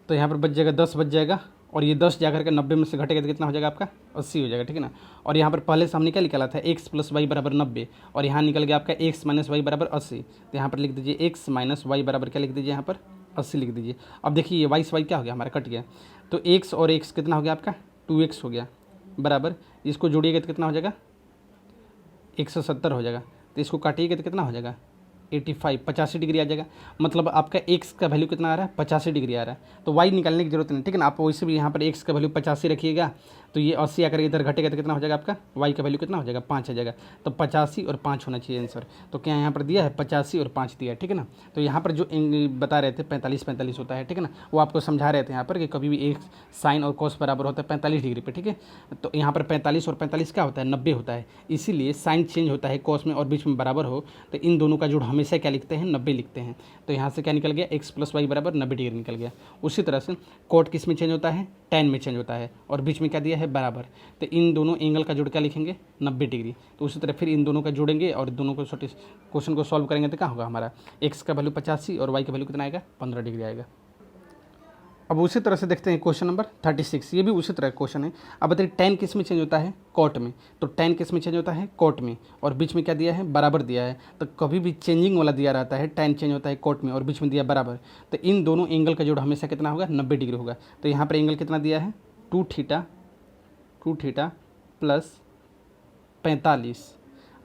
तो यहाँ पर बच जाएगा 10 बच जाएगा, और ये 10 जाकर के 90 में से घटेगा तो कितना हो जाएगा आपका 80 हो जाएगा, ठीक है ना। और यहाँ पर पहले से हमने क्या निकाला था, x प्लस वाई बराबर 90, और यहाँ निकल गया आपका x माइनस वाई बराबर 80। तो यहाँ पर लिख दीजिए x माइनस वाई बराबर क्या लिख दीजिए, यहाँ पर 80 लिख दीजिए। अब देखिए ये वाई से वाई क्या हो गया, हमारा कट गया। तो x और x कितना हो गया आपका 2x हो गया, बराबर इसको जोड़िएगा तो कितना हो जाएगा 170 हो जाएगा। तो इसको काटिएगा तो कितना हो जाएगा 85, 85 डिग्री आ जाएगा। मतलब आपका x का वैल्यू कितना आ रहा है 85 डिग्री आ रहा है। तो y निकालने की जरूरत नहीं, ठीक है ना। आप वैसे भी यहाँ पर x का वैल्यू 85 रखिएगा, तो ये 80 आकर इधर घटेगा तो कितना हो जाएगा आपका y का वैल्यू कितना हो जाएगा 5 आ जाएगा। तो 85 और 5 होना चाहिए आंसर। तो क्या यहाँ पर दिया है 85 और 5 दिया है, ठीक है ना। तो यहाँ पर जो बता रहे थे 45 होता है, ठीक है ना, वो आपको समझा रहे थे यहाँ पर कि कभी भी एक साइन और कोस बराबर होता है 45 डिग्री पे, ठीक है। तो यहाँ पर 45 और 45 क्या होता है 90 होता है, इसीलिए साइन चेंज होता है कोस में और बीच में बराबर हो तो इन दोनों का जोड़ हमेशा क्या लिखते हैं 90 लिखते हैं। तो यहाँ से क्या निकल गया x प्लस वाई बराबर 90 डिग्री निकल गया। उसी तरह से कोट किस में चेंज होता है, टेन में चेंज होता है, और बीच में क्या दिया है बराबर, तो इन दोनों एंगल का जोड़ क्या लिखेंगे 90 डिग्री। तो उसी तरह फिर इन दोनों का जोड़ेंगे और दोनों को क्वेश्चन को सॉल्व करेंगे तो क्या होगा, हमारा x का वैल्यू 85 और y का वैल्यू कितना आएगा 15 डिग्री आएगा। अब उसी तरह से देखते हैं क्वेश्चन नंबर 36, ये भी उसी तरह क्वेश्चन है। अब बताइए टेन किस में चेंज होता है, कोट में। तो टेन किस में चेंज होता है, कोट में, और बीच में क्या दिया है बराबर दिया है। तो कभी भी चेंजिंग वाला दिया रहता है, टेन चेंज होता है कोट में और बीच में दिया बराबर, तो इन दोनों एंगल का जोड़ हमेशा कितना होगा 90 डिग्री होगा। तो यहाँ पर एंगल कितना दिया है 2 थीटा प्लस 45।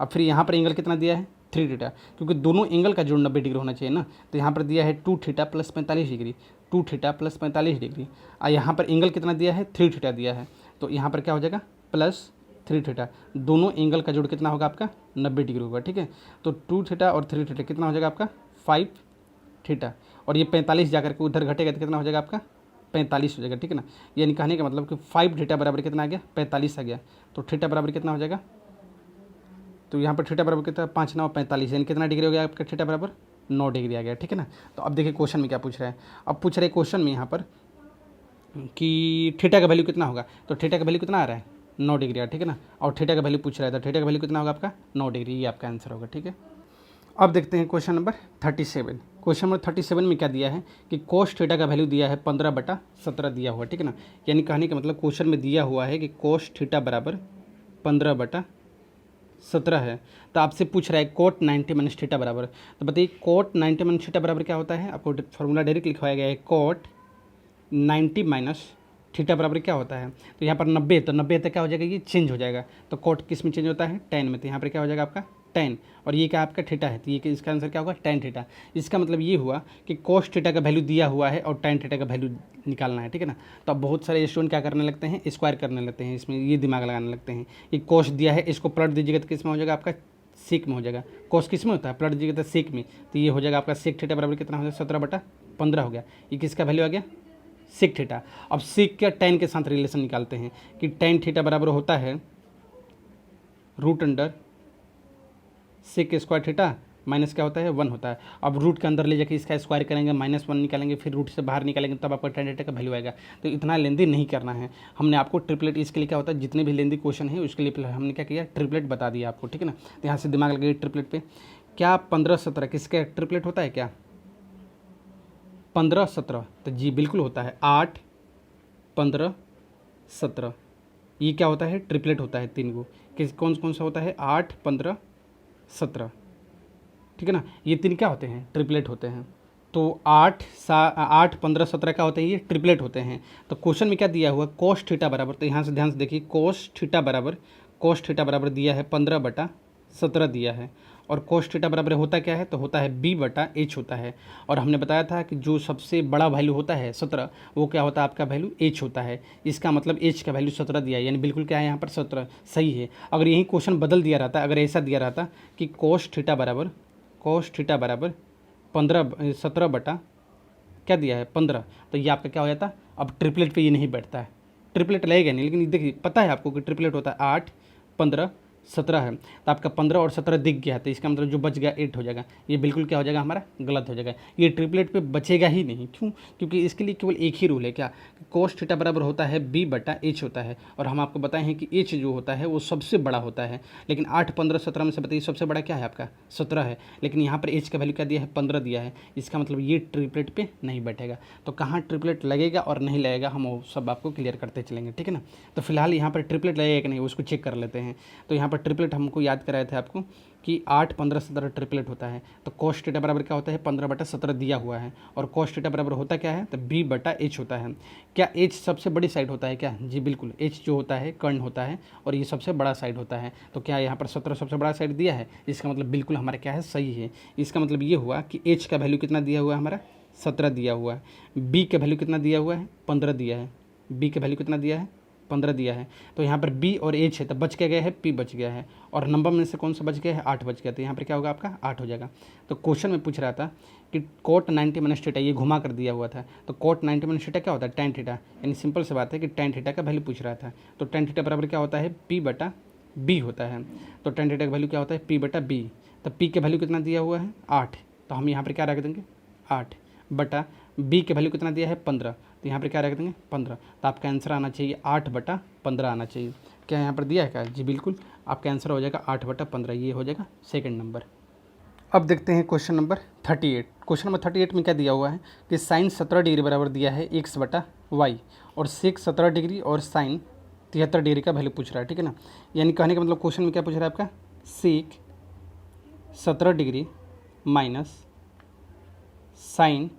अब फिर यहाँ पर एंगल कितना दिया है 3 थीटा, क्योंकि दोनों एंगल का जोड़ 90 डिग्री होना चाहिए ना। तो यहाँ पर दिया है 2 theta plus 45 degree, 2 theta plus 45 degree. और यहाँ पर एंगल कितना दिया है 3 थीटा दिया है। तो यहाँ पर क्या हो जाएगा प्लस 3 थीटा, दोनों एंगल का जोड़ कितना होगा आपका 90 डिग्री होगा, ठीक है। तो 2 थीटा और 3 थीटा कितना हो जाएगा आपका 5 थीटा, और ये 45 जाकर के उधर घटेगा तो कितना हो जाएगा आपका 45 हो जाएगा, ठीक है ना। यानी कहने का मतलब कि 5 थीटा बराबर कितना आ गया 45 आ गया, तो थीटा बराबर कितना हो जाएगा, तो यहाँ पर थीटा बराबर कितना 5 9 45, यानी कितना डिग्री हो गया आपका थीटा बराबर 9 डिग्री आ गया, ठीक है ना। तो अब देखिए क्वेश्चन में क्या पूछ रहा है, अब पूछ रहे हैं क्वेश्चन में यहाँ पर कि थीटा का वैल्यू कितना होगा, तो थीटा का वैल्यू कितना आ रहा है 9 डिग्री, ठीक है ना। और थीटा का वैल्यू पूछ रहा है, तो थीटा का वैल्यू कितना होगा आपका 9 डिग्री, ये आपका आंसर होगा, ठीक है। अब देखते हैं क्वेश्चन नंबर 37। क्वेश्चन नंबर 37 में क्या दिया है कि कोस थीटा का वैल्यू दिया है 15/17 दिया हुआ, ठीक है ना। यानी कहने का मतलब क्वेश्चन में दिया हुआ है कि कोस थीटा बराबर 15/17 है, तो आपसे पूछ रहा है कोट 90 माइनस थीटा बराबर, तो बताइए कोट 90 माइनस थीटा बराबर क्या होता है, आपको फॉर्मूला डायरेक्ट लिखवाया गया है, कोट 90 माइनस थीटा बराबर क्या होता है, तो यहाँ पर 90, तो 90 तक क्या हो जाएगा ये चेंज हो जाएगा, तो कोट किस में चेंज होता है टेन में, तो यहाँ पर क्या हो जाएगा आपका 10, और ये क्या आपका थीटा है, तो ये इसका आंसर क्या होगा tan थीटा। इसका मतलब ये हुआ कि कोस थीटा का वैल्यू दिया हुआ है और tan थीटा का वैल्यू निकालना है, ठीक है ना। तो अब बहुत सारे स्टूडेंट क्या करने लगते हैं स्क्वायर करने लगते हैं, इसमें ये दिमाग लगाने लगते हैं कि कोस दिया है इसको पलट दीजिएगा तो किस में हो जाएगा आपका सीक में हो जाएगा, कोस किस में होता है पलट दीजिएगा तो सीक में, तो ये हो जाएगा आपका सीक थीटा बराबर कितना हो जाएगा 17/15 हो गया, ये किसका वैल्यू आ गया सीक थीटा। अब सीक का tan के साथ रिलेशन निकालते हैं कि tan थीटा बराबर होता है √under sec square theta minus क्या होता है 1 होता है। अब रूट के अंदर ले जाके इसका स्क्वायर करेंगे -1 निकालेंगे, फिर रूट से बाहर निकालेंगे, तब आपका tan थीटा का वैल्यू आएगा। तो इतना लेंदी नहीं करना है, हमने आपको ट्रिपलेट इसके लिए क्या होता है जितने भी लेंदी क्वेश्चन है उसके लिए हमने क्या किया ट्रिपलेट बता दिया आपको, ठीक है ना। तो यहाँ से दिमाग लगाइए ट्रिपलेट पे, क्या 15/17 किसका ट्रिपलेट होता है क्या 15/17, तो जी बिल्कुल होता है 8 15 17, ये क्या होता है ट्रिपलेट होता है 3 गो, किस कौन कौन सा होता है 8 15 17, ठीक है ना। ये 3 क्या होते हैं ट्रिपलेट होते हैं, तो 8 15 17 क्या होते हैं ये ट्रिपलेट होते हैं। तो क्वेश्चन में क्या दिया हुआ कोस थीटा बराबर, तो यहाँ से ध्यान से देखिए कोस थीटा बराबर दिया है 15/17 दिया है, और कोस थीटा बराबर होता क्या है तो होता है b/h होता है, और हमने बताया था कि जो सबसे बड़ा वैल्यू होता है 17 वो क्या होता है आपका वैल्यू h होता है, इसका मतलब h का वैल्यू 17 दिया है, यानी बिल्कुल क्या है यहाँ पर 17 सही है। अगर यही क्वेश्चन बदल दिया रहता, अगर ऐसा दिया रहता कि कोस थीटा बराबर 17 क्या दिया है 15, तो ये आपका क्या हो जाता। अब ट्रिपलेट पे ये नहीं बैठता है, ट्रिपलेट लगेगा नहीं, लेकिन देखिए पता है आपको कि ट्रिपलेट होता है 8 15 17 है, तो आपका 15 और 17 दिख गया है, तो इसका मतलब जो बच गया 8 हो जाएगा, ये बिल्कुल क्या हो जाएगा हमारा गलत हो जाएगा, ये ट्रिपलेट पे बचेगा ही नहीं। क्यों, क्योंकि इसके लिए केवल एक ही रूल है क्या कोस थीटा बराबर होता है b/h होता है, और हम आपको बताए हैं कि h जो होता है वो सबसे बड़ा होता है, लेकिन 8 15 17 में से बताइए सबसे बड़ा क्या है आपका 17 है, लेकिन यहाँ पर h का वैल्यू क्या दिया है 15 दिया है, इसका मतलब ये ट्रिपलेट पे नहीं बैठेगा। तो कहाँ ट्रिपलेट लगेगा और नहीं लगेगा हम वो सब आपको क्लियर करते चलेंगे, ठीक है ना। तो फिलहाल यहाँ पर ट्रिपलेट लगेगा कि नहीं उसको चेक कर लेते हैं। तो यहाँ पर ट्रिपलेट हमको याद कराए थे आपको कि 8 15 17 ट्रिपलेट होता है, तो कोस थीटा बराबर क्या होता है 15/17 दिया हुआ है, और कोस थीटा बराबर होता क्या है तो b/h होता है। क्या h सबसे बड़ी साइड होता है क्या, जी बिल्कुल h जो होता है कर्ण होता है, और ये सबसे बड़ा साइड होता है, तो क्या यहाँ पर 17 सबसे बड़ा साइड दिया है, इसका मतलब बिल्कुल हमारा क्या है सही है। इसका मतलब ये हुआ कि h का वैल्यू कितना दिया हुआ है हमारा 17 दिया हुआ है, b का वैल्यू कितना दिया हुआ है 15 दिया है, b का वैल्यू कितना दिया है 15 दिया है, तो यहाँ पर b और h है, तो बच क्या गया है p बच गया है, और नंबर में से कौन सा बच गया है 8 बच गया, तो यहाँ पर क्या होगा आपका 8 हो जाएगा। तो क्वेश्चन में पूछ रहा था कि कोट 90 माइनस थीटा, ये घुमा कर दिया हुआ था, तो कोट 90 माइनस थीटा क्या होता है tan थीटा, यानी सिंपल से बात है कि tan थीटा का वैल्यू पूछ रहा था, तो tan थीटा बराबर क्या होता है p/b होता है, तो tan थीटा का वैल्यू क्या होता है p/b, तो p के वैल्यू कितना दिया हुआ है 8, तो हम यहाँ पर क्या रख देंगे 8/b के वैल्यू कितना दिया है 15, तो यहाँ पर क्या रख देंगे 15, तो आपका आंसर आना चाहिए 8/15 आना चाहिए। क्या यहाँ पर दिया है क्या, जी बिल्कुल आपका आंसर हो जाएगा 8/15, ये हो जाएगा सेकंड नंबर। अब देखते हैं क्वेश्चन नंबर 38। क्वेश्चन नंबर 38 में क्या दिया हुआ है कि साइन 17 डिग्री बराबर दिया है x/y, और सेक 17 डिग्री और साइन 73 डिग्री का वैल्यू पूछ रहा है, ठीक है ना। यानी कहने का मतलब क्वेश्चन में क्या पूछ रहा है आपका सेक 17 डिग्री माइनस साइन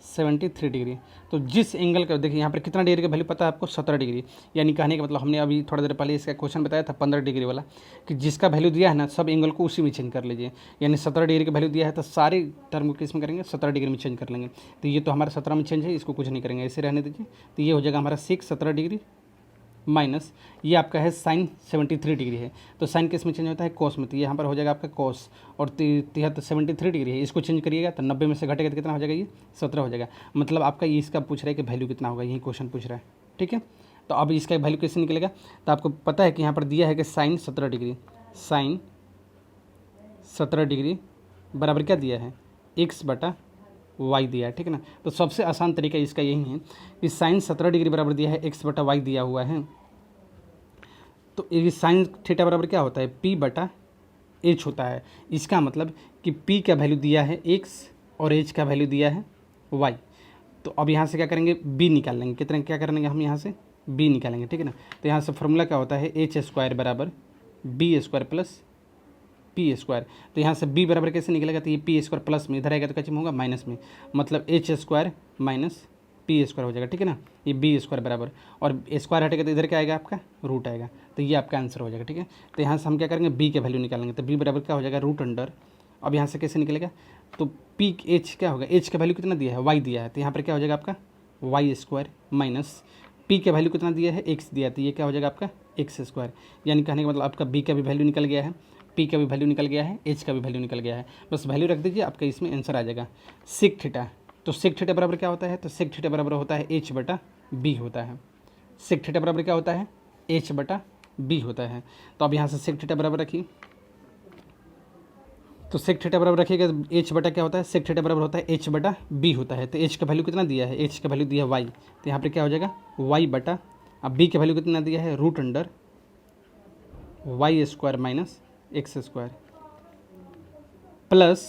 73 डिग्री, तो जिस एंगल का देखिए यहाँ पर कितना डिग्री का वैल्यू पता है आपको 17 डिग्री, यानी कहने का मतलब हमने अभी थोड़ा देर पहले इसका क्वेश्चन बताया था 15 डिग्री वाला कि जिसका वैल्यू दिया है ना सब एंगल को उसी में चेंज कर लीजिए, यानी 17 डिग्री का वैल्यू दिया है तो सारे टर्म को किस में करेंगे 17 डिग्री में चेंज कर लेंगे, तो ये तो हमारा 17 में चेंज है, इसको कुछ नहीं करेंगे ऐसे रहने दीजिए, तो ये हो जाएगा हमारा सेक 17 डिग्री माइनस ये आपका है साइन 73 डिग्री है, तो साइन किस में चेंज होता है, कोस में, तो यहाँ पर हो जाएगा आपका कोस, और 73 डिग्री है, इसको चेंज करिएगा तो 90 में से घटेगा तो कितना हो जाएगा, ये 17 हो जाएगा। मतलब आपका ये इसका पूछ रहा है कि वैल्यू कितना होगा, यही क्वेश्चन पूछ रहा है, ठीक है। तो अब इसका वैल्यू कैसे निकलेगा, तो आपको पता है कि यहाँ पर दिया है कि साइन 17 डिग्री, साइन 17 डिग्री बराबर क्या दिया है, x बटा y दिया है, ठीक है ना। तो सबसे आसान तरीका इसका यही है कि साइन 17 डिग्री बराबर दिया है, x बटा y दिया हुआ है, तो ये साइन थीटा बराबर क्या होता है, p बटा h होता है। इसका मतलब कि p का वैल्यू दिया है x और h का वैल्यू दिया है y। तो अब यहाँ से क्या करेंगे, b निकाल लेंगे, कितने क्या करेंगे हम यहाँ से b निकालेंगे, ठीक है ना। तो यहाँ से फॉर्मूला क्या होता है, एच स्क्वायर बराबर B square plus P square. तो यहाँ से b बराबर कैसे निकलेगा, तो ये पी स्क्वायर प्लस में, इधर आएगा तो क्या होगा माइनस में, मतलब H square minus P square हो जाएगा, ठीक है ना। ये बी स्क्वायर बराबर, और स्क्वायर हटेगा तो इधर क्या आएगा आपका रूट आएगा, तो ये आपका आंसर हो जाएगा, ठीक है। तो यहाँ से हम क्या करेंगे, b के वैल्यू निकालेंगे, तो b बराबर क्या हो जाएगा रूट अंडर, अब यहाँ से कैसे निकलेगा, तो पी एच क्या होगा, एच का वैल्यू कितना दिया है, y दिया है, तो यहाँ पर क्या हो जाएगा आपका वाई स्क्वायर माइनस पी का वैल्यू कितना दिया है, एक्स दिया है, तो ये क्या हो जाएगा आपका एक्स स्क्वायर। यानी कहने का मतलब आपका बी का भी वैल्यू निकल गया है, पी का भी वैल्यू निकल गया है, एच का भी वैल्यू निकल गया है, बस वैल्यू रख दीजिए, आपका इसमें आंसर आ जाएगा। सेक थीटा, तो सेक थीटा बराबर क्या होता है, तो सेक थीटा बराबर होता है एच बटा बी होता है। सेक थीटा बराबर क्या होता है, एच बटा बी होता है। तो अब यहाँ से सेक थीटा बराबर रखिए, तो सेक थीटा बराबर रखिएगा, एच बटा क्या होता है, सेक थीटा बराबर होता है एच बटा बी होता है। तो एच का वैल्यू कितना दिया है, एच का वैल्यू दिया है वाई, तो यहाँ पर क्या हो जाएगा वाई बटा, अब बी का वैल्यू कितना दिया है root under Y square minus x square plus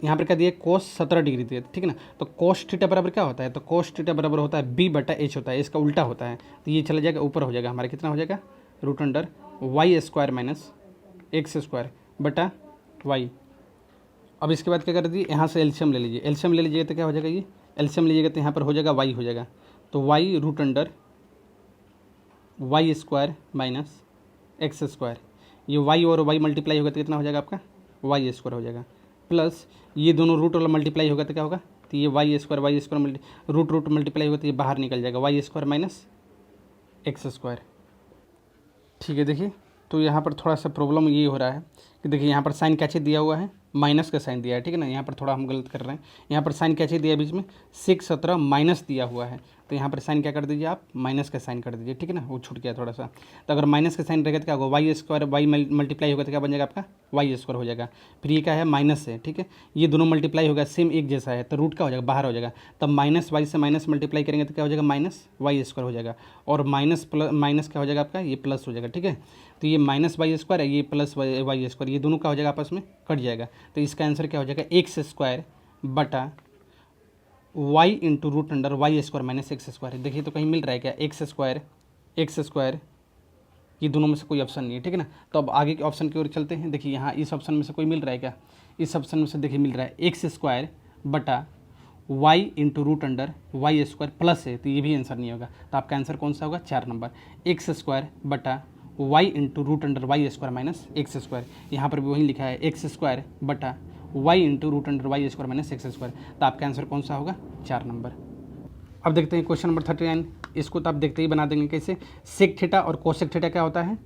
यहाँ पर क्या दिया कोस 17 डिग्री दिया, ठीक है ना। तो कोस थीटा बराबर क्या होता है, तो कोस थीटा बराबर होता है बी बटा एच होता है, इसका उल्टा होता है, तो ये चला जाएगा ऊपर हो जाएगा हमारा, कितना हो जाएगा root under Y square minus x square बटा वाई। अब इसके बाद क्या कर दीजिए, यहाँ से एल्शियम ले लीजिए, एल्शियम ले लीजिएगा तो क्या हो जाएगा, ये एल्शियम लीजिएगा तो यहाँ पर हो जाएगा वाई हो जाएगा, तो y root under Y square minus x square, ये वाई और वाई मल्टीप्लाई होगा तो कितना हो जाएगा आपका वाई स्क्वायर हो जाएगा, प्लस ये दोनों रूट वाला मल्टीप्लाई होगा तो क्या होगा, तो ये y square root root multiply होगा तो ये बाहर निकल जाएगा, y square minus x square, ठीक है। देखिए तो यहाँ पर थोड़ा सा प्रॉब्लम ये हो रहा है कि देखिए यहाँ पर साइन क्या चीज़ दिया हुआ है, माइनस का साइन दिया है, ठीक है ना। यहाँ पर थोड़ा हम गलत कर रहे हैं, यहाँ पर साइन क्या चीज़ दिया है बीच में 617 माइनस दिया हुआ है, तो यहाँ पर साइन क्या कर दीजिए आप, माइनस का साइन कर दीजिए, ठीक है ना, वो छूट गया थोड़ा सा। तो अगर माइनस का साइन रहेगा तो क्या होगा, वाई स्क्वायर वाई मल्टीप्लाई होगा तो क्या बन जाएगा आपका वाई स्क्वायर हो जाएगा, फिर ये क्या है माइनस है, ठीक है, ये दोनों मल्टीप्लाई होगा सेम एक जैसा है, तो रूट क्या हो जाएगा बाहर हो जाएगा, तब माइनस वाई से माइनस मल्टीप्लाई करेंगे तो क्या हो जाएगा माइनस वाई स्क्वायर हो जाएगा, और माइनस प्लस माइनस क्या हो जाएगा आपका ये प्लस हो जाएगा, ठीक है। तो ये माइनस वाई स्क्वायर है, ये प्लस वाई स्क्वायर, ये दोनों का हो जाएगा आपस में कट जाएगा, तो इसका आंसर क्या हो जाएगा एक्स स्क्वायर बटा y into root under Y square minus x square. देखिए तो कहीं मिल रहा है क्या, एक्स स्क्वायर ये दोनों में से कोई ऑप्शन नहीं है, ठीक है ना। तो अब आगे के ऑप्शन की ओर चलते हैं। देखिए यहाँ इस ऑप्शन में से कोई मिल रहा है क्या, इस ऑप्शन में से देखिए मिल रहा है एक्स स्क्वायर बटा y into root under Y square plus है, तो ये भी आंसर नहीं होगा, तो आपका आंसर कौन सा होगा 4 नंबर, एक्स स्क्वायर बटा y into root under Y square minus x square. यहाँ पर भी वही लिखा है एक्स स्क्वायर बटा y into root under Y square minus x square, तो आपका आंसर कौन सा होगा 4 नंबर। अब देखते हैं क्वेश्चन नंबर 39, इसको तो आप देखते ही बना देंगे कैसे। सेक थीटा और कोसेक थीटा क्या होता है,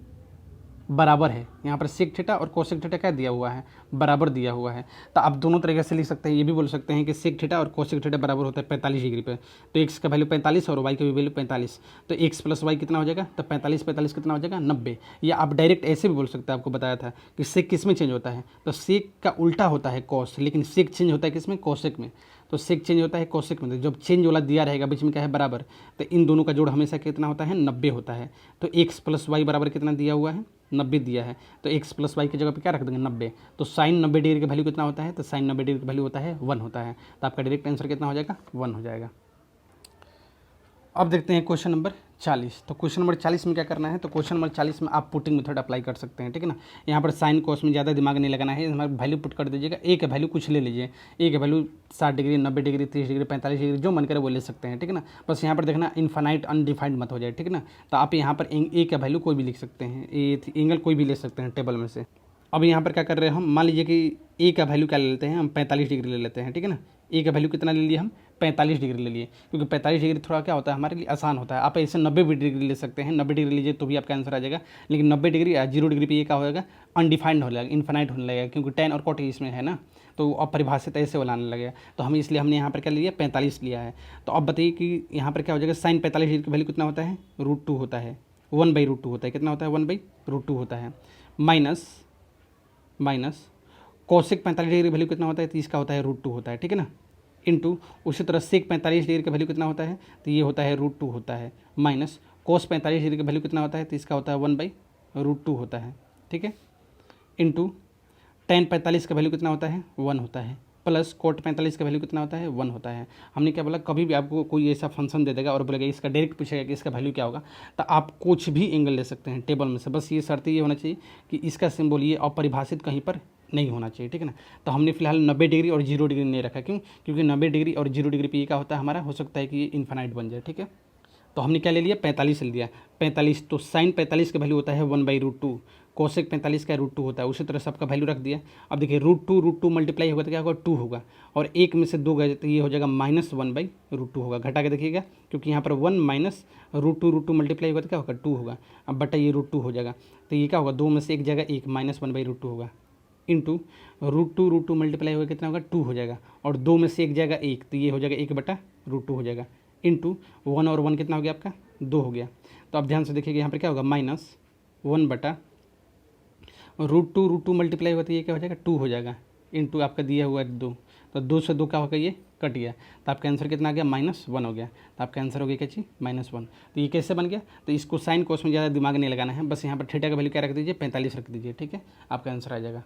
बराबर है। यहाँ पर सेक थीटा और कोसेक थीटा क्या दिया हुआ है, बराबर दिया हुआ है। तो आप दोनों तरीके से लिख सकते हैं, ये भी बोल सकते हैं कि सेक थीटा और कोसेक थीटा बराबर होता है 45 डिग्री पे, तो एक्स का वैल्यू 45 और वाई का भी वैल्यू 45, तो एक्स प्लस वाई कितना हो जाएगा, तो 45 कितना हो जाएगा 90। या आप डायरेक्ट ऐसे भी बोल सकते हैं, आपको बताया था कि सेक किस में चेंज होता है, तो सेक का उल्टा होता है कॉस, लेकिन सेक चेंज होता है किस में, कोसेक में। तो सेक चेंज होता है कोसेक में, जब चेंज वाला दिया रहेगा बीच में क्या है बराबर, तो इन दोनों का जोड़ हमेशा कितना होता है 90 होता है। तो एक्स प्लस वाई बराबर कितना दिया हुआ है 90 दिया है, तो एक्स प्लस वाई की जगह पे क्या रख देंगे 90। तो साइन 90 डिग्री का वैल्यू कितना होता है, तो साइन 90 डिग्री का वैल्यू होता है 1 होता है, तो आपका डायरेक्ट आंसर कितना हो जाएगा 1 हो जाएगा। अब देखते हैं क्वेश्चन नंबर 40। तो क्वेश्चन नंबर 40 में क्या करना है, तो क्वेश्चन नंबर 40 में आप पुटिंग मेथड अप्लाई कर सकते हैं, ठीक है ना। यहाँ पर साइन कोस में ज़्यादा दिमाग नहीं लगाना है, हमारा वैल्यू पुट कर दीजिएगा। ए का वैल्यू कुछ ले लीजिए, ए का value 60 degree 90 degree 30 degree 45 degree जो मन करे वो ले सकते हैं, ठीक है ना। बस यहाँ पर देखना इनफाइनाइट अनडिफाइंड मत हो जाए, ठीक है ना। तो आप यहाँ पर ए का वैल्यू कोई भी लिख सकते हैं, एंगल कोई भी ले सकते हैं टेबल में से। अब यहाँ पर क्या कर रहे हैं हम, मान लीजिए कि ए का वैल्यू क्या ले लेते हैं हम 45 डिग्री ले लेते हैं, ठीक है ना। ए का वैल्यू कितना ले लिया हम 45 डिग्री ले लिए, क्योंकि 45 डिग्री थोड़ा क्या होता है हमारे लिए आसान होता है। आप ऐसे 90 डिग्री ले सकते हैं, 90 डिग्री लीजिए तो भी आपका आंसर आ जाएगा, लेकिन 90 डिग्री या 0 डिग्री पे ये क्या होगा, अनडिफाइंड हो जाएगा, इन्फिनाइट होने लगेगा, क्योंकि tan और cot इसमें है ना, तो अपरिभाषित ऐसे बनाने लगेगा। तो हम इसलिए हमने यहाँ पर क्या लिया, 45 लिया है। तो अब बताइए कि यहाँ पर क्या हो जाएगा, साइन 45 डिग्री की वैल्यू कितना होता है, √2 होता है, 1/√2 होता है। कितना होता है, 1/√2 होता है। माइनस कोसेक 45 डिग्री वैल्यू कितना होता है, तो इसका होता है √2 होता है, ठीक है ना, इंटू उसी तरह सेक 45 डिग्री का वैल्यू कितना होता है, तो ये होता है √2 होता है, माइनस कोस 45 डिग्री का वैल्यू कितना होता है, तो इसका होता है 1/√2 होता है, ठीक है, इंटू tan 45 का वैल्यू कितना होता है, 1 होता है, प्लस कोट 45 का वैल्यू कितना होता है, 1 होता है। हमने क्या बोला, कभी भी आपको कोई ऐसा फंक्शन दे देगा और बोलेगा इसका डायरेक्ट पूछेगा कि इसका वैल्यू क्या होगा, तो आप कुछ भी एंगल ले सकते हैं टेबल में से, बस ये शर्त ये होना चाहिए कि इसका सिंबल ये अपरिभाषित कहीं पर नहीं होना चाहिए, ठीक है ना। तो हमने फिलहाल 90 डिग्री और 0 डिग्री नहीं रखा, क्यों, क्योंकि 90 डिग्री और 0 डिग्री पे ये क्या होता है हमारा, हो सकता है कि ये इन्फिनाइट बन जाए, ठीक है। तो हमने क्या ले लिया, 45 ले लिया, 45, तो साइन 45 का वैल्यू होता है 1/√2, कोसेक 45 का √2 होता है, उसी तरह सबका वैल्यू रख दिया। अब देखिए √2 मल्टीप्लाई होगा तो क्या होगा, 2 होगा, और एक में से 2 गए तो ये हो जाएगा -1/√2 होगा, घटा के देखिएगा, क्योंकि यहाँ पर 1 माइनस √2 मल्टीप्लाई होगा तो क्या होगा, 2 होगा, अब बटा ये √2 हो जाएगा, तो ये क्या होगा, 2 में से एक जगह 1, -1/√2 होगा, इंटू √2 मल्टीप्लाई होगा कितना होगा, 2 हो जाएगा, और 2 में से एक जगह 1, तो ये हो जाएगा 1/√2 हो जाएगा, इंटू 1 और 1 कितना हो गया आपका, 2 हो गया। तो अब ध्यान से देखिएगा यहाँ पर क्या होगा, -1/√2 मल्टीप्लाई होगा तो ये क्या हो जाएगा, 2 हो जाएगा, इंटू आपका दिया हुआ है 2, तो 2 से 2 क्या होगा, ये कट गया, तो आपका आंसर कितना आ गया, -1 हो गया। तो आपका आंसर हो गया क्या चीज़, -1। तो ये कैसे बन गया, तो इसको साइन कोस में ज़्यादा दिमाग नहीं लगाना है, बस यहाँ पर थीटा का वैल्यू क्या रख दीजिए, 45 रख दीजिए, ठीक है, आपका आंसर आ जाएगा।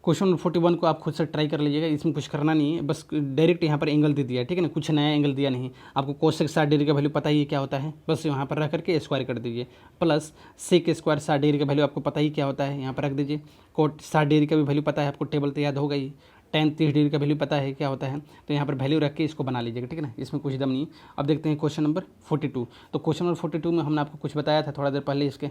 क्वेश्चन 41 को आप खुद से ट्राई कर लीजिएगा, इसमें कुछ करना नहीं है, बस डायरेक्ट यहाँ पर एंगल दे दिया, ठीक है ना, कुछ नया एंगल दिया नहीं। आपको कोसेक 60 डिग्री का वैल्यू पता ही क्या होता है, बस यहाँ पर रख करके स्क्वायर कर दीजिए, प्लस सेक स्क्वायर 60 डिग्री का वैल्यू आपको पता ही क्या होता है, यहाँ पर रख दीजिए। कोट 60 डिग्री का भी वैल्यू पता है आपको, टेबल तो याद होगा ही। tan 30 डिग्री का वैल्यू पता है क्या होता है, तो यहाँ पर वैल्यू रख के इसको बना लीजिएगा, ठीक है ना, इसमें कुछ दम नहीं। अब देखते हैं क्वेश्चन नंबर 42। तो क्वेश्चन नंबर 42 में हमने आपको कुछ बताया था थोड़ा देर पहले, इसके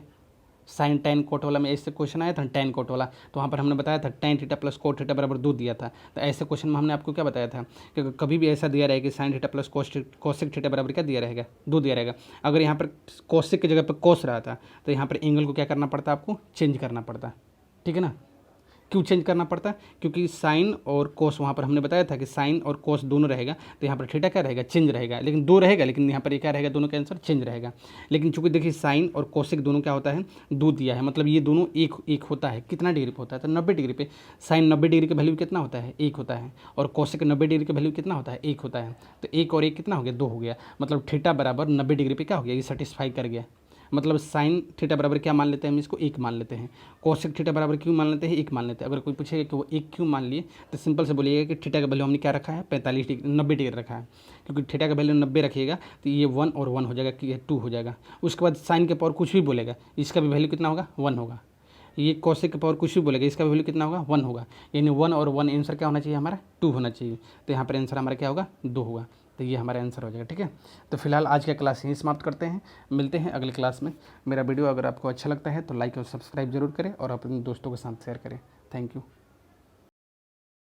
साइन tan कोट वाला में ऐसे क्वेश्चन आया था, tan कोट वाला, तो वहाँ पर हमने बताया था tan theta plus cot theta बराबर 2 दिया था। तो ऐसे क्वेश्चन में हमने आपको क्या बताया था कि कभी भी ऐसा दिया रहेगा कि sign theta plus cosec theta बराबर क्या दिया रहेगा, 2 दिया रहेगा। अगर यहाँ पर कोसेक की जगह पर कोस रहा था तो यहाँ पर एंगल को क्या करना पड़ता, आपको चेंज करना पड़ता, ठीक है ना। क्यों चेंज करना पड़ता, क्योंकि साइन और कोस वहाँ पर हमने बताया था कि साइन और कोस दोनों रहेगा, तो यहाँ पर थीटा क्या रहेगा, चेंज रहेगा, लेकिन 2 रहेगा, लेकिन यहाँ पर ये क्या रहेगा, दोनों का आंसर चेंज रहेगा। लेकिन चूंकि देखिए साइन और कोसेक दोनों क्या होता है, 2 दिया है, मतलब ये दोनों एक होता है, कितना डिग्री पे होता है, तो 90 डिग्री पे। साइन 90 डिग्री का वैल्यू कितना होता है, 1 होता है, और कोसेक 90 डिग्री का वैल्यू कितना होता है, 1 होता है। तो 1 और 1 कितना हो गया, 2 हो गया, मतलब थीटा बराबर 90 डिग्री पे क्या हो गया, ये सेटिस्फाई कर गया। मतलब साइन थीटा बराबर क्या मान लेते हैं हम, इसको 1 मान लेते हैं। कोसेक थीटा बराबर क्यों मान लेते हैं, 1 मान लेते हैं। अगर कोई पूछेगा कि वो 1 क्यों मान लिए, तो सिंपल से बोलिएगा कि थीटा का वैल्यू हमने क्या रखा है, 90 डिग्री रखा है, क्योंकि थीटा का वैल्यू 90 रखिएगा तो ये 1 और 1 हो जाएगा, कि ये 2 हो जाएगा। उसके बाद साइन के पावर कुछ भी बोलेगा, इसका भी वैल्यू कितना होगा, 1 होगा। ये कोसेक के पावर कुछ भी बोलेगा, इसका वैल्यू कितना होगा, 1 होगा। यानी 1 और 1 आंसर क्या होना चाहिए हमारा, 2 होना चाहिए। तो यहाँ पर आंसर हमारा क्या होगा, 2 होगा। तो ये हमारा आंसर हो जाएगा, ठीक है। तो फिलहाल आज का क्लास यहीं समाप्त करते हैं, मिलते हैं अगले क्लास में। मेरा वीडियो अगर आपको अच्छा लगता है तो लाइक और सब्सक्राइब जरूर करें और अपने दोस्तों के साथ शेयर करें। Thank you.